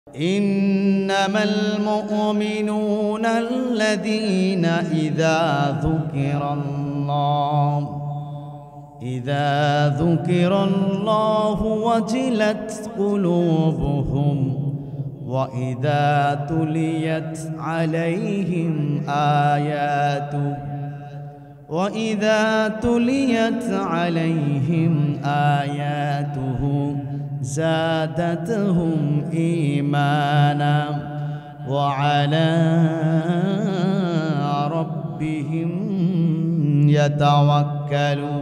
إنما المؤمنون الذين إذا ذكر الله وجلت قلوبهم وإذا تليت عليهم آياته زادتهم إيمانا وعلى ربهم يتوكلون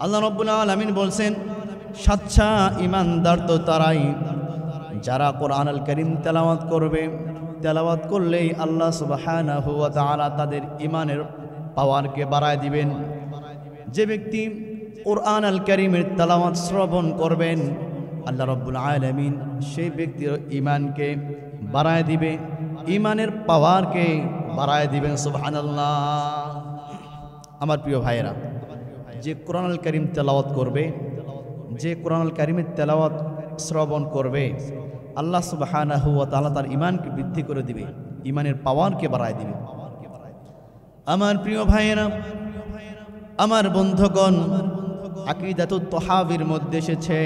আল্লাহ রাব্বুল আলামিন বলছেন সচ্চা ঈমানদার তো তারাই যারা কোরআনুল কারীম তেলাওয়াত করবে। তেলাওয়াত করলেই আল্লাহ সুবহানাহু ওয়া তাআলা তাদের ঈমানের পাওয়ারকে বাড়ায় দিবেন। যে ব্যক্তি কোরআনুল কারীমের তেলাওয়াত শ্রবণ করবেন আল্লাহ রাব্বুল আলামিন সেই ব্যক্তির ঈমানকে বাড়ায় দিবে, ঈমানের পাওয়ারকে বাড়ায় দিবেন। সুবহানাল্লাহ। আমার প্রিয় ভাইয়েরা, যে কোরআনুল কারীম তেলাওয়াত করবে, যে কোরআনুল কারীমের তেলাওয়াত শ্রবণ করবে আল্লাহ সুবহানাহু ওয়া তাআলা তার ঈমানকে বৃদ্ধি করে দিবে, ঈমানের পাওয়ারকে বাড়ায় দিবে। আমার প্রিয় ভাইয়েরা, আমার বন্ধুগণ, আকীদাতুত তাহাবীর মধ্যে এসেছে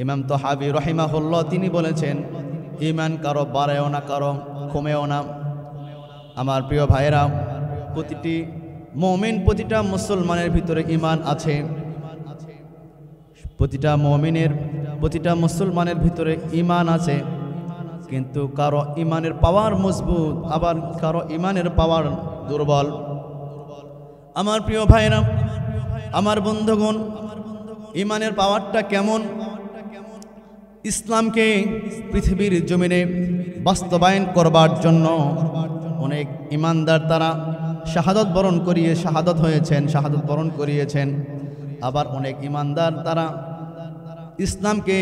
ইমাম তাহাবী রাহিমাহুল্লাহ তিনি বলেছেন ঈমান কারো বাড়েও না কারো কমেও না। আমার প্রিয় ভাইয়েরা, প্রতিটি মুমিন, প্রতিটা মুসলমানের ভিতরে ঈমান আছে। প্রতিটা মুমিনের, প্রতিটা মুসলমানের ভিতরে ঈমান আছে, কিন্তু কারো ঈমানের পাওয়ার মজবুত, আবার কারো ঈমানের পাওয়ার দুর্বল। আমার প্রিয় ভাইরা, আমার বন্ধুগণ, ঈমানের পাওয়ারটা কেমন? ইসলামকে পৃথিবীর জমিনে বাস্তবায়ন করবার জন্য অনেক ঈমানদার তারা শাহাদত বরণ করিয়েছেন। আবার অনেক ঈমানদার তারা ইসলামকে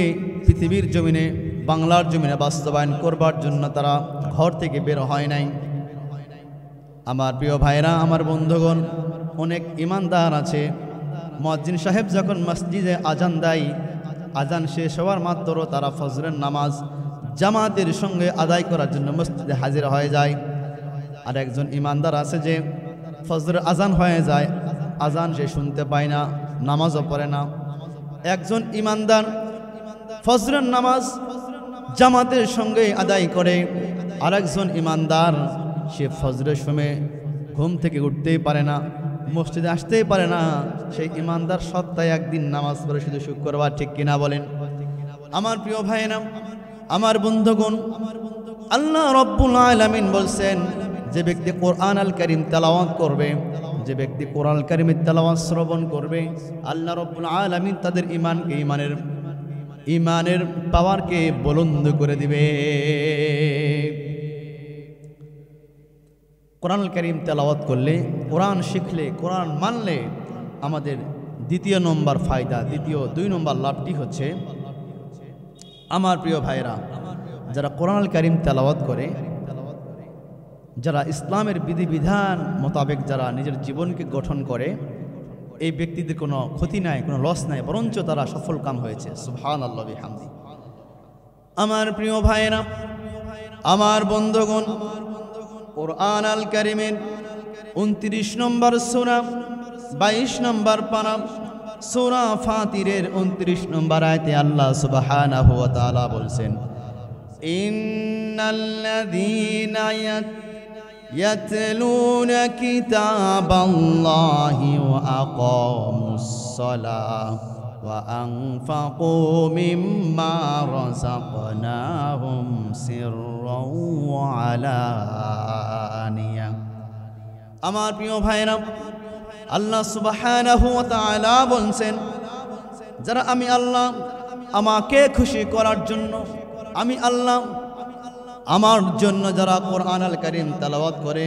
পৃথিবীর জমিনে, বাংলার জমিনে বাস্তবায়ন করবার জন্য তারা ঘর থেকে বের হয় নাই। আমার প্রিয় ভাইরা, আমার বন্ধুগণ, অনেক ঈমানদার আছে মুয়াজ্জিন সাহেব যখন মসজিদে আজান দেয়, আজান শেষ হওয়ার মাত্র তারা ফজরের নামাজ জামাতের সঙ্গে আদায় করার জন্য মসজিদে হাজির হয়ে যায়। আর একজন ঈমানদার আছে যে ফজরের আজান হয়ে যায়, আজান সে শুনতে পায় না, নামাজও পড়ে না। একজন ঈমানদার ফজরের নামাজ জামাতের সঙ্গে আদায় করে, আর একজন ঈমানদার সে ফজরের সময় ঘুম থেকে উঠতেই পারে না, মসজিদে আসতেই পারে না। সেই ঈমানদার সপ্তাহে একদিন নামাজ পড়ে, শুধু শুক্রবার, ঠিক কিনা বলেন? আমার প্রিয় ভাইরা, আমার বন্ধুগণ, আল্লাহ রাব্বুল আলামিন বলছেন যে ব্যক্তি কোরআনুল কারীম তেলাওয়াত করবে, যে ব্যক্তি কোরআনুল কারীমের তেলাওয়াত শ্রবণ করবে, আল্লাহ রাব্বুল আলামিন তাদের ঈমানকে, ঈমানের পাওয়ারকে বুলন্দ করে দিবে। কোরআনুল কারীম তেলাওয়াত করলে, কোরআন শিখলে, কোরআন মানলে আমাদের দ্বিতীয় নম্বর ফায়দা, দুই নম্বর লাভটি হচ্ছে, আমার প্রিয় ভাইরা, যারা কোরআনুল কারীম তেলাওয়াত করে, যারা ইসলামের বিধিবিধান মোতাবেক যারা নিজের জীবনকে গঠন করে, এই ব্যক্তিদের কোনো ক্ষতি নাই, কোনো লস নাই, বরঞ্চ তারা সফল কাম হয়েছে। সুবহানাল্লাহ বিহামদি। আমার প্রিয় ভাইরা, আমার বন্ধুগণ, কোরআনুল কারীমের 29 নম্বর সূরা, 22 নম্বর পারা, সূরা ফাতিরের 29 নম্বর আয়াতে আল্লাহ সুবহানাহু ওয়া তাআলা বলছেন, ইন্নাল্লাযীনা ইয়াতলুনা কিতাবাল্লাহি ওয়া আকামুস সালাহ ওয়া আনফাকু মিম্মা রাযাকনাহুম সিররাও ওয়া আলানিয়া। আমার প্রিয় ভাইরা, আল্লাহ সুবহানাহু ওয়া তাআলা বলছেন, যারা আমি আল্লাহ আমাকে খুশি করার জন্য, আমি আল্লাহ আমার জন্য যারা কোরআনুল কারীম তেলাওয়াত করে,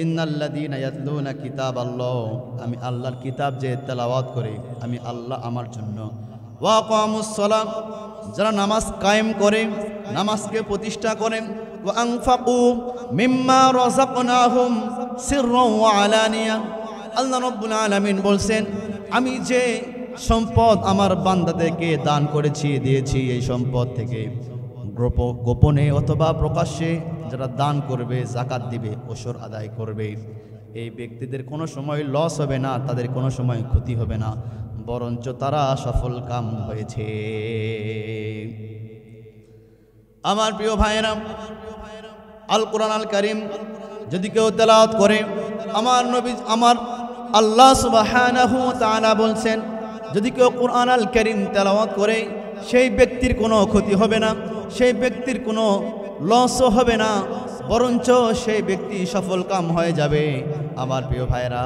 ইন্নাল্লাযীনা ইয়াতলুনা কিতাবাল্লাহ, আমি আল্লাহর কিতাব যে তেলাওয়াত করে, আমি আল্লাহ আমার জন্য, ওয়া আকামুস সালাহ, যারা নামাজ কায়েম করে, নামাজকে প্রতিষ্ঠা করে, ওয়া আনফাকু মিম্মা রাযাকনাহুম সিররাও ওয়া আলানিয়া। আল্লাহ রাব্বুল আলামিন বলছেন, আমি যে সম্পদ আমার বান্দাদেরকে দান করেছি, দিয়েছি। এই সম্পদ থেকে গোপনে অথবা প্রকাশ্যে যারা দান করবে, যাকাত দিবে, ওশর আদায় করবে, এই ব্যক্তিদের কোনো সময় লস হবে না, তাদের কোনো সময় ক্ষতি হবে না, বরঞ্চ তারা সফল কাম হয়েছে। আমার প্রিয় ভাইয়েরা, আল কোরআন আল কারীম যদি কেউ তেলাওয়াত করে, আমার নবী আমার আল্লাহ সুবহানাহু ওয়া তাআলা বলছেন, যদি কেউ কোরআন আল কারীম তেলাওয়াত করে সেই ব্যক্তির কোনো ক্ষতি হবে না, সেই ব্যক্তির কোনো লসও হবে না, বরঞ্চ সেই ব্যক্তি সফল কাম হয়ে যাবে। আমার প্রিয় ভাইরা,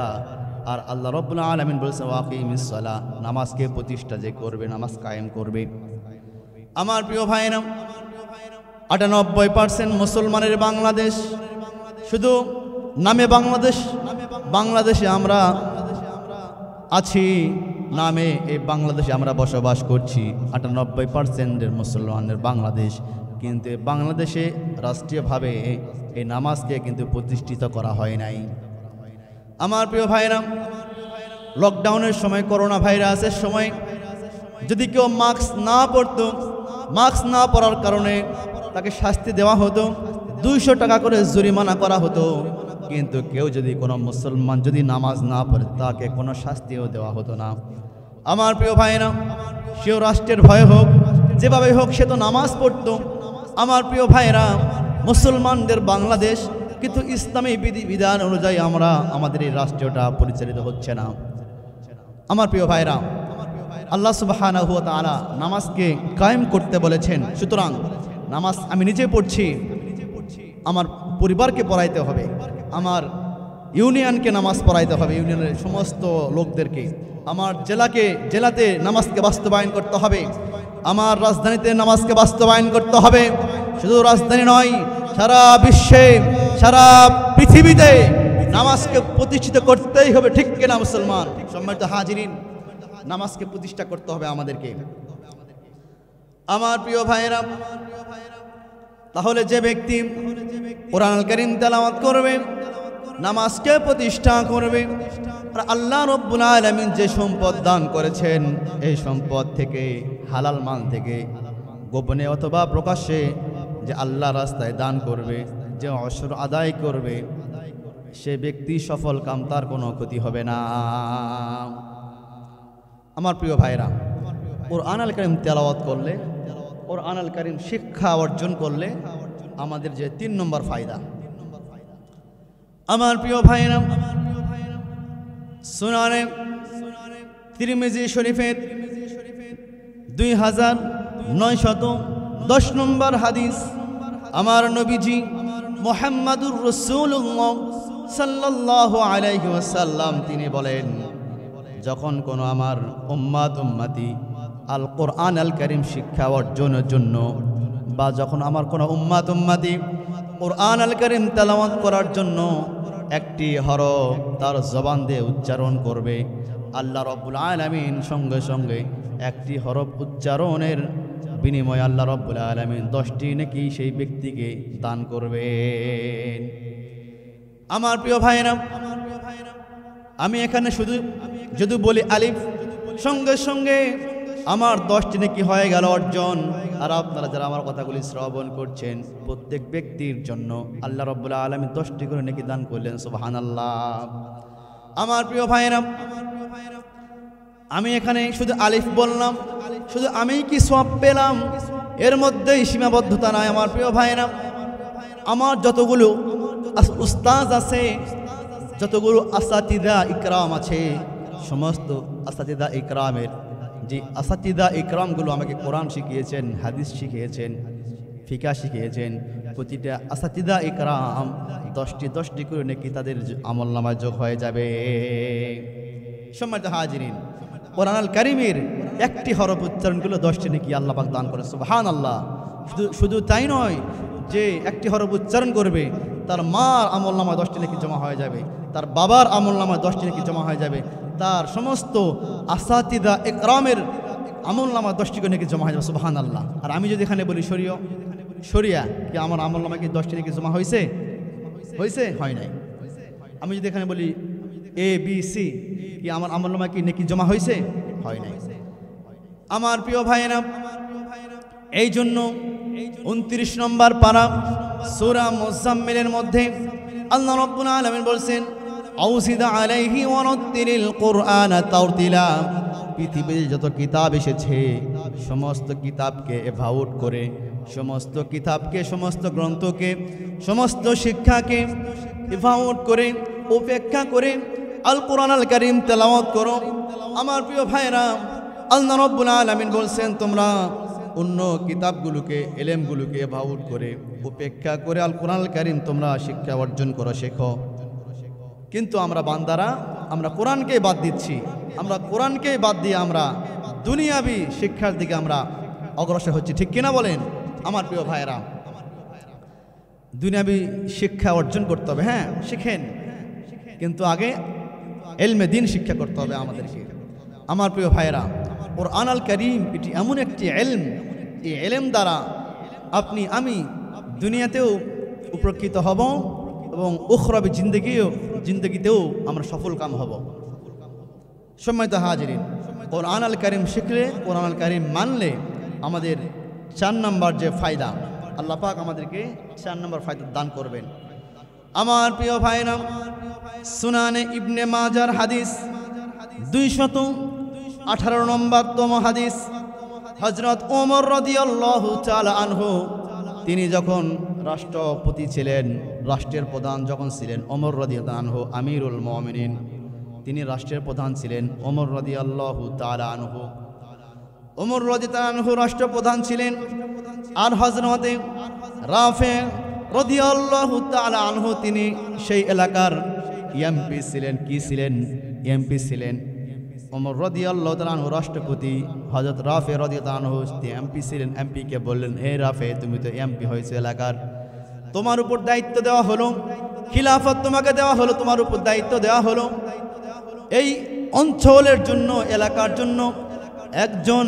আর আল্লাহ রাব্বুল আলামিন বলেছেন ওয়াকিমিস সালাহ, নামাজকে প্রতিষ্ঠা যে করবে, নামাজ কায়েম করবে। আমার প্রিয় ভাইরা, 98% মুসলমানের বাংলাদেশ, শুধু নামে বাংলাদেশ, বাংলাদেশে আমরা আছি, নামে এই বাংলাদেশে আমরা বসবাস করছি। 98% মুসলমানের বাংলাদেশ, কিন্তু বাংলাদেশে রাষ্ট্রীয়ভাবে এই নামাজকে কিন্তু প্রতিষ্ঠিত করা হয় নাই। আমার প্রিয় ভাইরা, লকডাউনের সময়, করোনা ভাইরাসের সময় যদি কেউ মাস্ক না পরতো, মাস্ক না পরার কারণে তাকে শাস্তি দেওয়া হতো, 200 টাকা করে জরিমানা করা হতো। কিন্তু কেউ যদি কোনো মুসলমান যদি নামাজ না পড়ে, তাকে কোনো শাস্তিও দেওয়া হতো না। আমার প্রিয় ভাইরা, সেও রাষ্ট্রের ভয় হোক, যেভাবে হোক, সে তো নামাজ পড়তো। আমার প্রিয় ভাইরা, মুসলমানদের বাংলাদেশ, কিন্তু ইসলামী বিধিবিধান অনুযায়ী আমাদের এই রাষ্ট্রটা পরিচালিত হচ্ছে না। আমার প্রিয় ভাইরা, আল্লাহ সুবহানাহু ওয়া তাআলা নামাজকে কায়েম করতে বলেছেন। সুতরাং নামাজ আমি নিজে পড়ছি, আমার পরিবারকে পড়াইতে হবে, আমার ইউনিয়নকে নামাজ পড়াইতে হবে, ইউনিয়নের সমস্ত লোকদেরকে, আমার জেলাতে নামাজকে বাস্তবায়ন করতে হবে, আমার রাজধানীতে নামাজকে বাস্তবায়ন করতে হবে। শুধু রাজধানী নয়, সারা বিশ্বে, সারা পৃথিবীতে নামাজকে প্রতিষ্ঠিত করতেই হবে। ঠিক কিনা মুসলমান? সম্মানিত হাজিরিন, নামাজকে প্রতিষ্ঠা করতে হবে আমাদেরকে। আমার প্রিয় ভাইয়েরা, তাহলে যে ব্যক্তি কোরআনুল কারীম তেলাওয়াত করবে, নামাজকে প্রতিষ্ঠা করবে, আর আল্লাহ রাব্বুল আলামিন যে সম্পদ দান করেছেন, এই সম্পদ থেকে, হালাল মাল থেকে গোপনে অথবা প্রকাশ্যে যে আল্লাহ রাস্তায় দান করবে, যে অশর আদায় করবে, সে ব্যক্তি সফল কাম, তার কোনো ক্ষতি হবে না। আমার প্রিয় ভাইরা, কোরআনুল কারীম তেলাওয়াত করলে, কোরআনুল কারীম শিক্ষা অর্জন করলে আমাদের যে 3 নম্বর ফায়দা। আমার প্রিয় ভাইরা, সুনানে তিরমিজি শরীফের 2910 নম্বর হাদিস, আমার নবীজি মুহাম্মাদুর রাসূলুল্লাহ সাল্লাল্লাহু আলাইহি ওয়াসাল্লাম তিনি বলেন, যখন কোনো আমার উম্মতি আল কোরআন আল কারীম শিক্ষা অর্জনের জন্য, বা যখন আমার কোনো উম্মতি কোরআন আল কারীম তেলাওয়াত করার জন্য একটি হরফ তার জবান দিয়ে উচ্চারণ করবে, আল্লাহ রাব্বুল আলামিন সঙ্গে সঙ্গে একটি হরফ উচ্চারণের বিনিময়ে আল্লাহ রাব্বুল আলামিন 10টি নেকি সেই ব্যক্তিকে দান করবেন। আমার প্রিয় ভাইরা, আমি এখানে শুধু যদি বলি আলিফ, সঙ্গে সঙ্গে আমার 10টি নেকি হয়ে গেল অর্জন। আর আপনারা যারা আমার কথাগুলি শ্রবণ করছেন, প্রত্যেক ব্যক্তির জন্য আল্লাহ রাব্বুল আলামিন 10টি করে নেকি দান করলেন। সুবহানাল্লাহ। আমার প্রিয় ভাইরা, আমি এখানে শুধু আলিফ বললাম, শুধু আমি কি সওয়াব পেলাম, এর মধ্যেই সীমাবদ্ধতা নাই। আমার প্রিয় ভাইরা, আমার যতগুলো উস্তাজ আছে, যতগুলো আসাতিদা ইকরাম আছে, সমস্ত আসাতিদা ইকরামের যে আসাতিদা ইকরামগুলো আমাকে কোরআন শিখিয়েছেন, হাদিস শিখিয়েছেন, ফিকা শিখিয়েছেন, প্রতিটা আসাতিদা ইকরাম 10টি করে নাকি তাদের আমলনামায় যোগ হয়ে যাবে। সম্মানিত হাজিরিন, কোরআনুল কারীমের একটি হরফ উচ্চারণগুলো 10টি নাকি আল্লাহ পাক দান করেন। সুবহানাল্লাহ। শুধু তাই নয় যে একটি হরফ উচ্চারণ করবে, তার মার আমলনামায় 10টি নাকি জমা হয়ে যাবে, তার বাবার আমলনামায় 10টি নাকি জমা হয়ে যাবে, তার সমস্ত আসাতিদা ইকরামের আমলনামায় 10টি করে নাকি জমা হয়ে যাবে। সুবহানাল্লাহ। আর আমি যদি এখানে বলি শরিয়া, কি আমার আমলনামায় কি 10টি নাকি জমা হয়েছে? হয় নাই। আমি যদি এখানে বলি ABC, কি আমার আমলনামায় কি নাকি জমা হয়েছে? হয় নাই। আমার প্রিয় ভাইয়েরা, এই জন্য 29 নম্বর পারা সূরা মুজাম্মিলের মধ্যে আল্লাহ রাব্বুল আলামিন বলছেন, আউসিদা আলাইহি ওয়া রাত্তিলিল কুরআনা তারতিলা। পৃথিবীর যত কিতাব এসেছে সমস্ত কিতাবকে এভাউট করে, সমস্ত কিতাবকে, সমস্ত গ্রন্থকে, সমস্ত শিক্ষাকে এভাউট করে, উপেক্ষা করে আল কোরআন আল কারীম তেলাওয়াত করো। আমার প্রিয় ভাইরা, আল্লাহ রাব্বুল আলামিন বলছেন, তোমরা অন্য কিতাবগুলোকে, এলেমগুলোকে এভাউট করে, উপেক্ষা করে আল কোরআন আল কারীম তোমরা শিক্ষা অর্জন করো, শেখো। কিন্তু আমরা বান্দারা, আমরা কোরআনকে বাদ দিচ্ছি। আমরা কোরআনকে বাদ দিয়ে আমরা দুনিয়াবি শিক্ষার দিকে আমরা অগ্রসর হচ্ছি, ঠিক কিনা বলেন? আমার প্রিয় ভাইয়েরা, দুনিয়াবি শিক্ষা অর্জন করতে হবে, হ্যাঁ শিখেন, কিন্তু আগে এলমে দিন শিক্ষা করতে হবে আমাদেরকে। আমার প্রিয় ভাইয়েরা, কোরআন আল কারীম এটি এমন একটি এলম, এই এলম দ্বারা আপনি আমি দুনিয়াতেও উপকৃত হব এবং উখরাবি জিন্দগিতেও আমরা সফল কাম হব। সম্মানিত হাজিরিন, কোরআন আল কারীম শিখলে, কোরআন আল কারীম মানলে আমাদের 4 নম্বর যে ফায়দা, আল্লাহ পাক আমাদেরকে 4 নম্বর ফায়দা দান করবেন। আমার প্রিয় ভাইরা, সুনানে ইবনে মাজার হাদিস 218 নম্বরতম হাদিস, হযরত ওমর রাদিয়াল্লাহু তাআলা আনহু, তিনি যখন রাষ্ট্রপতি ছিলেন, রাষ্ট্রের প্রধান যখন ছিলেন, ওমর রাদিয়াল্লাহু আনহু আমিরুল মুমিনিন, তিনি রাষ্ট্রের প্রধান ছিলেন। ওমর রাদিয়াল্লাহু তাআলা আনহু, ওমর রাদিয়াল্লাহু আনহু রাষ্ট্রপ্রধান ছিলেন। আর হযরত রাফে রাদিয়াল্লাহু তাআলা আনহু, তিনি সেই এলাকার এমপি ছিলেন। কি ছিলেন? এমপি ছিলেন। ওমর রাদিয়াল্লাহু তাআলা আনহু রাষ্ট্রপতি, হযরত রাফে রাদিয়াল্লাহু আনহু এমপি ছিলেন। এমপিকে বললেন, হে রাফে, তুমি তো এমপি হয়েছো এলাকার, তোমার উপর দায়িত্ব দেওয়া হলো, খিলাফত তোমাকে দেওয়া হলো, তোমার উপর দায়িত্ব দেওয়া হলো। এই অঞ্চলের জন্য, এলাকার জন্য একজন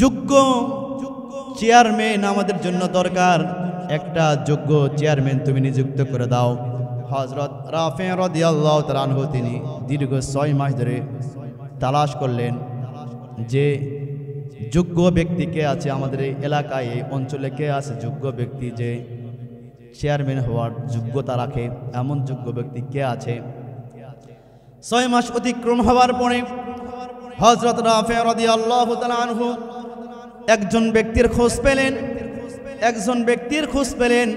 যোগ্য চেয়ারম্যান আমাদের জন্য দরকার। একটা যোগ্য চেয়ারম্যান তুমি নিযুক্ত করে দাও। হযরত রাফে রাদিয়াল্লাহু তাআলা আনহু, তিনি দীর্ঘ 6 মাস ধরে তালাশ করলেন যে যোগ্য ব্যক্তি কে আছে আমাদের এই এলাকায়, এই অঞ্চলে কে আছে যোগ্য ব্যক্তি, যে চেয়ারম্যান হওয়ার যোগ্যতা রাখে, এমন যোগ্য ব্যক্তি কে আছে। 6 মাস অতিক্রম হওয়ার পরে হযরত রাফে রাদিয়াল্লাহু তাআলা আনহু একজন ব্যক্তির খোঁজ পেলেন। একজন ব্যক্তির খোঁজ পেলেন,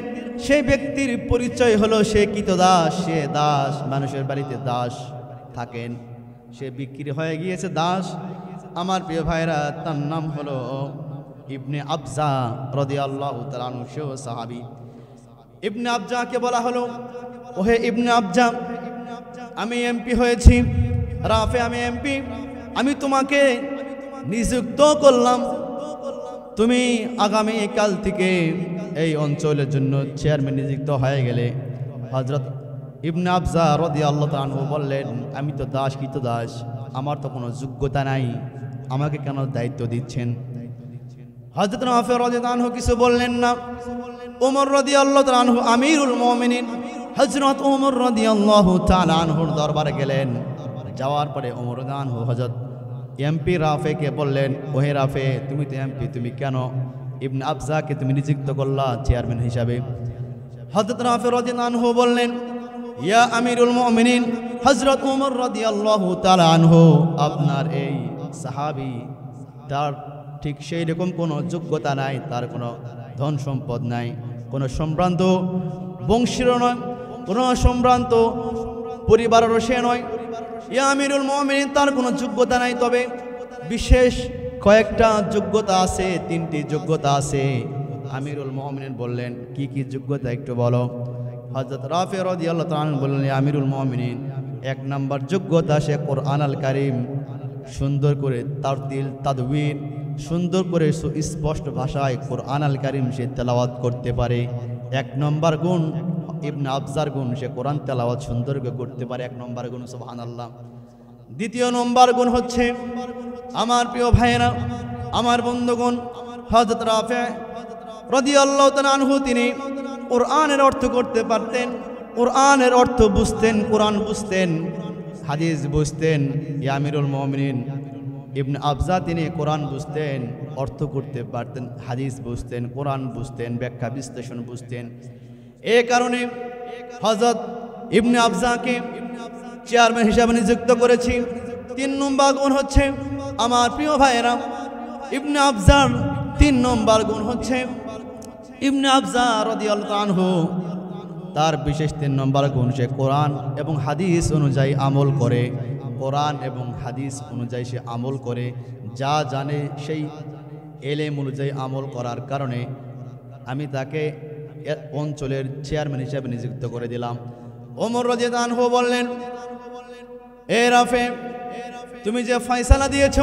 সেই ব্যক্তির পরিচয় হলো সে কৃতদাস, সে দাস, মানুষের বাড়িতে দাস থাকেন, সে বিক্রি হয়ে গিয়েছে দাস। আমার প্রিয় ভাইরা, তার নাম হলো ইবনে আবজা রাদিয়াল্লাহু তাআলা আনহু, সেও সাহাবী। ইবনে আবজাকে বলা হলো, ওহে ইবনে আবজা, আমি এমপি হয়েছি, রাফে আমি এমপি, আমি তোমাকে নিযুক্ত করলাম, তুমি আগামী কাল থেকে এই অঞ্চলের জন্য চেয়ারম্যান নিযুক্ত হয়ে গেলে। হযরত ইবনে আবজা রাদিয়াল্লাহু তাআলা আনহু বললেন, আমি তো দাস, কৃতদাস, আমার তো কোনো যোগ্যতা নাই, আমাকে কেন দায়িত্ব দিচ্ছেন? হযরত রাফে রাদিয়াল্লাহু আনহু কিছু বললেন না। ওমর রাদিয়াল্লাহু তাআলা আনহু আমিরুল মুমিনিন হযরত ওমর রাদিয়াল্লাহু তাআলা আনহুর দরবারে গেলেন। যাওয়ার পরে ওমর রাদিয়াল্লাহু আনহু হযরত এমপি রাফেকে বললেন, ওহে রাফে, তুমি তো এমপি, তুমি কেন ইবনে আবজাকে তুমি নিযুক্ত করলা চেয়ারম্যান হিসাবে? হযরত রাফে রাদিয়াল্লাহু আনহু বললেন, ইয়া আমিরুল মুমিনিন হযরত ওমর রাদিয়াল্লাহু তাআলা আনহু, আপনার এই সাহাবী, তার ঠিক সেই রকম কোনো যোগ্যতা নাই, তার কোনো ধন সম্পদ নাই, কোনো সম্ভ্রান্ত বংশীয় নয়, কোনো সম্ভ্রান্ত পরিবারেরও সে নয়। ইয়া আমিরুল মুমিনিন, তার কোনো যোগ্যতা নাই, তবে বিশেষ কয়েকটা যোগ্যতা আছে, 3টি যোগ্যতা আছে। আমিরুল মুমিনিন বললেন, কি কি যোগ্যতা একটু বলো। হযরত রাফে রাদিয়াল্লাহু তাআলা আনহু বললেন, আমিরুল মুমিনিন, 1 নম্বর যোগ্যতা, সে কোরআন আল কারীম সুন্দর করে তারতিল তাদবীর, সুন্দর করে সুস্পষ্ট ভাষায় কোরআন আল কারীম সে তেলাওয়াত করতে পারে। 1 নম্বর গুণ ইবনে আবজার গুণ, সে কোরআন তেলাওয়াত সুন্দর করে করতে পারে, 1 নম্বর গুণ, সুবহানাল্লাহ। 2য় নম্বর গুণ হচ্ছে, আমার প্রিয় ভাইয়েরা, আমার বন্ধুগণ, হযরত রাফে রাদিয়াল্লাহু তাআলা আনহু, তিনি কোরআনের অর্থ করতে পারতেন, কোরআনের অর্থ বুঝতেন, কোরআন বুঝতেন, হাদিস বুঝতেন। ইয়া আমিরুল মুমিনিন, ইবনে আবজা তিনি কোরআন বুঝতেন, অর্থ করতে পারতেন, হাদিস বুঝতেন, কোরআন বুঝতেন, ব্যাখ্যা বিশ্লেষণ বুঝতেন। এই কারণে হযরত ইবনে আবজাকে চেয়ারম্যান হিসাবে নিযুক্ত করেছি। 3 নম্বর গুণ হচ্ছে আমার প্রিয় ভাইয়েরা, ইবনে আবজার 3 নম্বর গুণ হচ্ছে ইবনে আবজা রাদিয়াল্লাহু আনহু তার বিশেষ 3 নম্বর গুণ, সে কোরআন এবং হাদিস অনুযায়ী আমল করে। কোরআন এবং হাদিস অনুযায়ী সে আমল করে, যা জানে সেই এলেম অনুযায়ী আমল করার কারণে আমি তাকে অঞ্চলের চেয়ারম্যান হিসেবে নিযুক্ত করে দিলাম। ওমর রাদিয়াল্লাহু আনহু বললেন, এ রাফে, তুমি যে ফয়সালা দিয়েছ,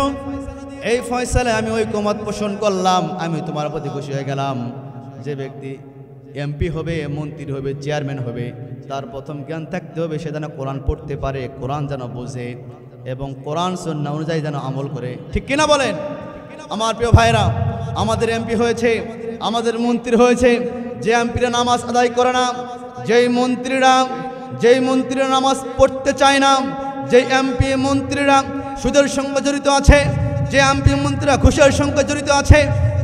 এই ফয়সালায় আমি ঐকমত পোষণ করলাম, আমি তোমার প্রতি খুশি হয়ে গেলাম। যে ব্যক্তি এমপি হবে, মন্ত্রী হবে, চেয়ারম্যান হবে, তার প্রথম জ্ঞান থাকতে হবে সে যেন কোরআন পড়তে পারে, কোরআন যেন বোঝে এবং কোরআন সুন্নাহ অনুযায়ী যেন আমল করে। ঠিক কিনা বলেন? আমার প্রিয় ভাইরা, আমাদের এমপি হয়েছে, আমাদের মন্ত্রী হয়েছে, যে এমপিরা নামাজ আদায় করে না, যেই মন্ত্রীরা নামাজ পড়তে চায় না, যে এমপি মন্ত্রীরা সুদের সঙ্গে জড়িত আছে, যে এমপি মন্ত্রীরা ঘুষের সঙ্গে জড়িত আছে,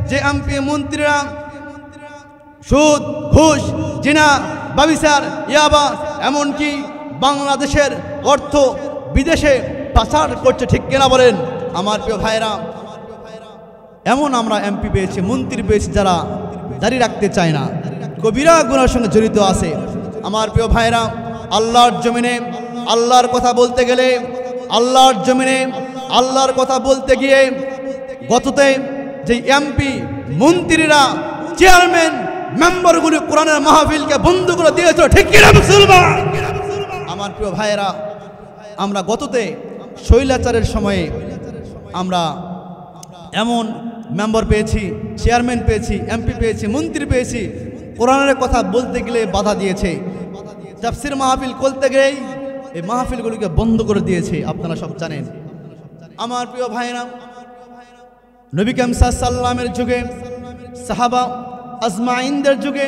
যে এমপি মন্ত্রীরা সুদ, ঘুষ, জিনা, ব্যভিচার, ইয়াবা, এমনকি বাংলাদেশের অর্থ বিদেশে পাচার করছে। ঠিক কিনা বলেন? আমার প্রিয় ভাইরা, এমন আমরা এমপি পেয়েছি, মন্ত্রী পেয়েছি যারা দাঁড়িয়ে রাখতে চায় না, কবিরা গুনার সঙ্গে জড়িত আছে। আমার প্রিয় ভাইরা, আল্লাহর জমিনে আল্লাহর কথা বলতে গেলে, আল্লাহর জমিনে আল্লাহর কথা বলতে গিয়ে গততে যে এমপি মন্ত্রীরা চেয়ারম্যান মেম্বারগুলি কোরআনের মাহফিলকে বন্ধ করে দিয়েছিল। ঠিক কিনা মুসলমান? আমার প্রিয় ভাইয়েরা, আমরা গততে শৈলাচারের সময়ে আমরা এমন মেম্বার পেয়েছি, চেয়ারম্যান পেয়েছি, এমপি পেয়েছি, মন্ত্রী পেয়েছি, কোরআনের কথা বলতে গেলে বাধা দিয়েছে, তাফসীর মাহফিল করতে গেলেই এই মাহফিলগুলিকে বন্ধ করে দিয়েছে। আপনারা সব জানেন। আমার প্রিয় ভাইরা, নবী করিম সাল্লাল্লাহু আলাইহি ওয়াসাল্লামের যুগে, সাহাবা আজমাইনদের যুগে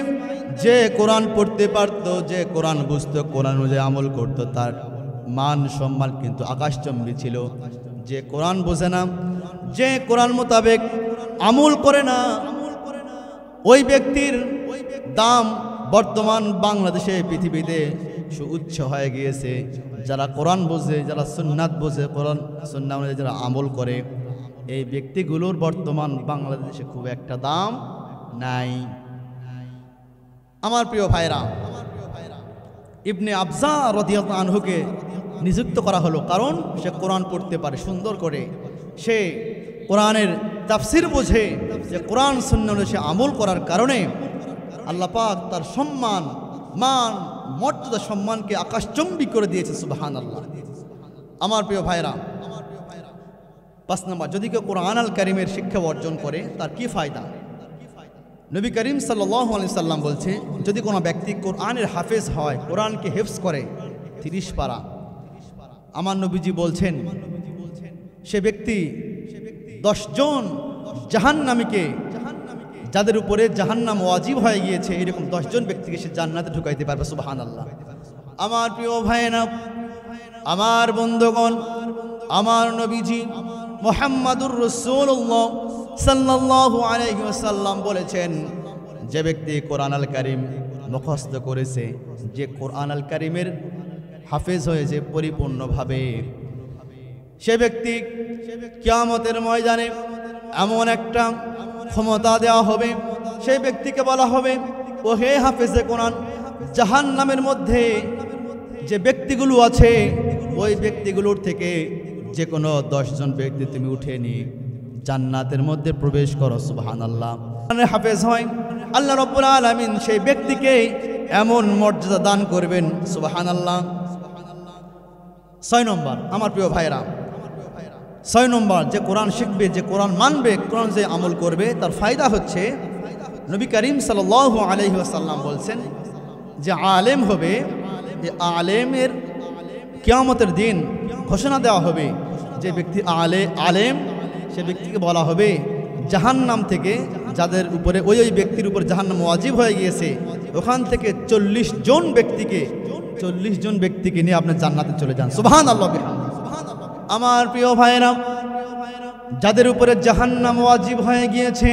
যে কোরআন পড়তে পারত, যে কোরআন বুঝতো, কোরআন অনুযায়ী আমল করত, তার মান সম্মান কিন্তু আকাশচম্বী ছিল। যে কোরআন বোঝে না, যে কোরআন মোতাবেক আমল করে না, ওই ব্যক্তির দাম বর্তমান বাংলাদেশে, পৃথিবীতে সুউচ্চ হয়ে গিয়েছে। যারা কোরআন বোঝে, যারা সুন্নাত বোঝে, কোরআন সুন্নাহ অনুযায়ী যারা আমল করে, এই ব্যক্তিগুলোর বর্তমান বাংলাদেশে খুব একটা দাম নাই। আমার প্রিয় ভাইরা, ইবনে আবজা রাদিয়াল্লাহু আনহুকে নিযুক্ত করা হলো কারণ সে কোরআন পড়তে পারে সুন্দর করে, সে কোরআনের তাফসীর বোঝে, যে কোরআন সুন্নাহ অনুযায়ী সে আমল করার কারণে আল্লাহ পাক তার সম্মান, মান, মর্যাদা, সম্মানকে আকাশচম্বী করে দিয়েছে। সুবহানাল্লাহ। আমার প্রিয় ভাইরা, 5 নম্বর, যদি কেউ কোরআন আল কারীমের শিক্ষা অর্জন করে তার কি ফায়দা? নবী করিম সাল্লাল্লাহু আলাইহি সাল্লাম বলছে, যদি কোনো ব্যক্তি কোরআনের হাফেজ হয়, কোরআনকে হিফজ করে 30 পারা, আমার নবীজি বলছেন সে ব্যক্তি 10 জন জাহান্নামীকে, যাদের উপরে জাহান্নাম ওয়াজিব হয়ে গিয়েছে, এরকম 10 জন ব্যক্তিকে সে জান্নাতে ঢুকাইতে পারবে। সুবহানাল্লাহ। আমার প্রিয় ভাইয়েরা, আমার বন্ধুগণ, আমার নবীজি মুহাম্মাদুর রাসূলুল্লাহ সাল্লাল্লাহু আলাইহি ওয়াসাল্লাম বলেছেন, যে ব্যক্তি কোরআন আল কারীম মুখস্থ করেছে, যে কোরআন আল কারীমের হাফেজ হয়েছে পরিপূর্ণভাবে, সে ব্যক্তি কিয়ামতের ময়দানে এমন একটা ক্ষমতা দেওয়া হবে, সেই ব্যক্তিকে বলা হবে, ও হে হাফেজে কোরআন, জাহান্নামের মধ্যে যে ব্যক্তিগুলো আছে, ওই ব্যক্তিগুলোর থেকে যে কোনো 10 জন ব্যক্তি তুমি উঠে নিয়ে জান্নাতের মধ্যে প্রবেশ করো। সুবহানাল্লাহ। হাফেজ হয়, আল্লাহ রাব্বুল আলামিন সেই ব্যক্তিকে এমন মর্যাদা দান করবেন। সুবহানাল্লাহ। 6 নম্বর, আমার প্রিয় ভাইরা, 6 নম্বর, যে কোরআন শিখবে, যে কোরআন মানবে, কোরআন যে আমল করবে, তার ফায়দা হচ্ছে, নবী করিম সাল্লাল্লাহু আলাইহি ওয়াসাল্লাম বলছেন, যে আলেম হবে, যে আলেমের কিয়ামতের দিন ঘোষণা দেওয়া হবে, যে ব্যক্তি আলেম, সে ব্যক্তিকে বলা হবে জাহান্নাম থেকে, যাদের উপরে ওই ব্যক্তির উপর জাহান্নাম ওয়াজিব হয়ে গিয়েছে, ওখান থেকে 40 জন ব্যক্তিকে নিয়ে আপনি জান্নাতে চলে যান। সুবহানাল্লাহ। আমার প্রিয় ভাইরা, যাদের উপরে জাহান্নাম ওয়াজিব হয়ে গিয়েছে,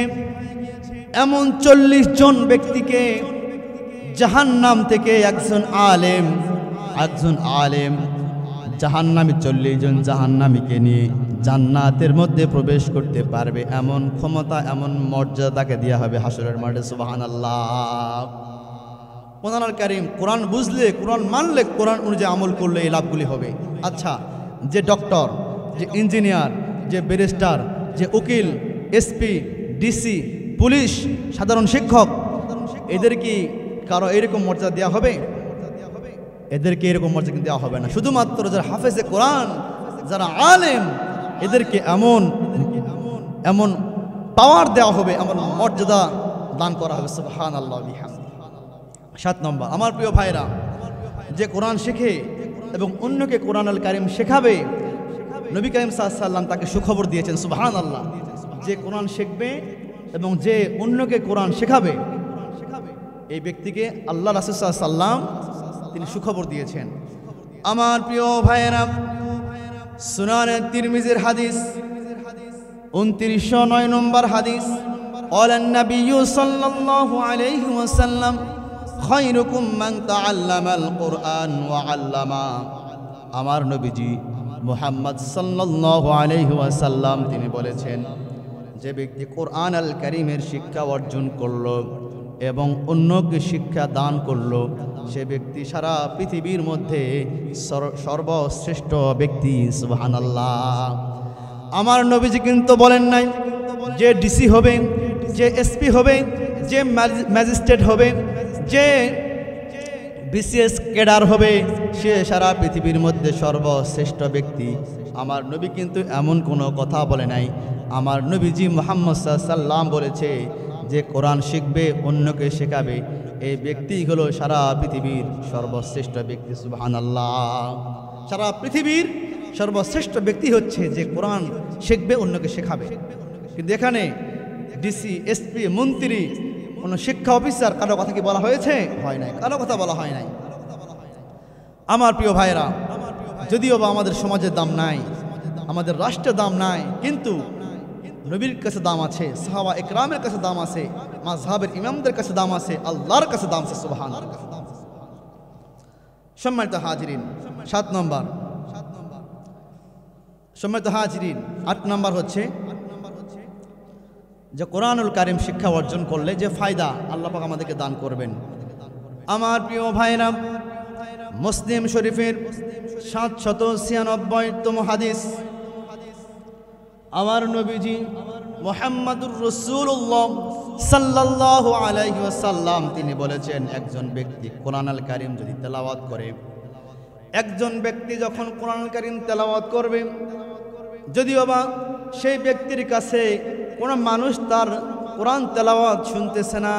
এমন 40 জন ব্যক্তিকে জাহান্নাম থেকে একজন আলেম জাহান্নামী 40 জন জাহান্নামীকে নিয়ে জান্নাতের মধ্যে প্রবেশ করতে পারবে, এমন ক্ষমতা, এমন মর্যাদা তাকে দেওয়া হবে হাসরের মাঠে। সুবহানাল্লাহ। কোরআনুল কারীম, কোরআন বুঝলে, কোরআন মানলে, কোরআন অনুযায়ী আমল করলে এই লাভগুলি হবে। আচ্ছা, যে ডক্টর, যে ইঞ্জিনিয়ার, যে ব্যারিস্টার, যে উকিল, এসপি, ডিসি, পুলিশ, সাধারণ শিক্ষক, এদের কি কারো এরকম মর্যাদা দেওয়া হবে? এদেরকে এরকম মর্যাদা দেওয়া হবে না। শুধুমাত্র যারা হাফেজে কোরআন, যারা আলেম, এদেরকে এমন পাওয়ার দেওয়া হবে, এমন মর্যাদা দান করা হবে। সুবহানাল্লাহ বিহামদিহি। 7 নম্বর, আমার প্রিয় ভাইরা, যে কোরআন শেখে এবং অন্যকে কোরআনুল কারীম শেখাবে, নবী করিম সাল্লাল্লাহু আলাইহি ওয়াসাল্লাম তাকে সুখবর দিয়েছেন। সুবহানাল্লাহ। যে কোরআন শিখবে এবং যে অন্যকে কোরআন শেখাবে, এই ব্যক্তিকে আল্লাহ রাসূল সাল্লাল্লাহু আলাইহি ওয়াসাল্লাম তিনি সুখবর দিয়েছেন। আমার প্রিয় ভাইয়েরা, সুনানে তিরমিজির হাদিস 2909 নম্বর হাদিস, ক্বালান নবিয়্যু সাল্লাল্লাহু আলাইহি ওয়াসাল্লাম খায়রুকুম মান তাআল্লামাল কুরআন ওয়া আল্লামা। আমার নবীজি মুহাম্মদ সাল্লাল্লাহু আলাইহি ওয়াসাল্লাম তিনি বলেছেন, যে ব্যক্তি কোরআন আল কারীমের শিক্ষা অর্জন করলো এবং অন্যকে শিক্ষা দান করলো, সে ব্যক্তি সারা পৃথিবীর মধ্যে সর্বশ্রেষ্ঠ ব্যক্তি। সুবহানাল্লাহ। আমার নবীজি কিন্তু বলেন নাই যে ডিসি হবে, যে এসপি হবে, যে ম্যাজিস্ট্রেট হবে, যে বিসিএস ক্যাডার হবে, সে সারা পৃথিবীর মধ্যে সর্বশ্রেষ্ঠ ব্যক্তি। আমার নবী কিন্তু এমন কোনো কথা বলে নাই। আমার নবীজি মুহাম্মদ সাল্লাল্লাহু আলাইহি ওয়াসাল্লাম বলেছে, যে কোরআন শিখবে, অন্যকে শেখাবে, এই ব্যক্তি হলো সারা পৃথিবীর সর্বশ্রেষ্ঠ ব্যক্তি। সুবহানাল্লাহ। সারা পৃথিবীর সর্বশ্রেষ্ঠ ব্যক্তি হচ্ছে যে কোরআন শিখবে, অন্যকে শেখাবে। কিন্তু এখানে ডিসি, এসপি, মন্ত্রী, কোনো শিক্ষা অফিসার, কারো কথা কি বলা হয়েছে? হয় নাই, কারো কথা বলা হয় নাই। আমার প্রিয় ভাইরা, যদিও বা আমাদের সমাজের দাম নাই, আমাদের রাষ্ট্রের দাম নাই, কিন্তু নবীর কাছে দাম আছে, সাহাবা ইকরামের কাছে দাম আছে, মাযহাবের ইমামদের কাছে দাম আছে, আল্লাহর কাছে দাম আছে। সুবহানাল্লাহ। সম্মানিত হাজিরিন, 7 নম্বর, সম্মানিত হাজিরিন, 8 নম্বর হচ্ছে যে কোরআনুল কারীম শিক্ষা অর্জন করলে যে ফায়দা আল্লাহ পাক আমাদেরকে দান করবেন। আমার প্রিয় ভাইরা, মুসলিম শরীফের 796তম হাদিস, আমার নবীজি মুহাম্মাদুর রাসূলুল্লাহ সাল্লাল্লাহু আলাইহি ওয়াসাল্লাম তিনি বলেছেন, একজন ব্যক্তি কোরআনুল কারীম যদি তেলাওয়াত করে, একজন ব্যক্তি যখন কোরআনুল কারীম তেলাওয়াত করবে, যদিও বা সেই ব্যক্তির কাছে কোনো মানুষ তার কোরআন তেলাওয়াত শুনতেছে না,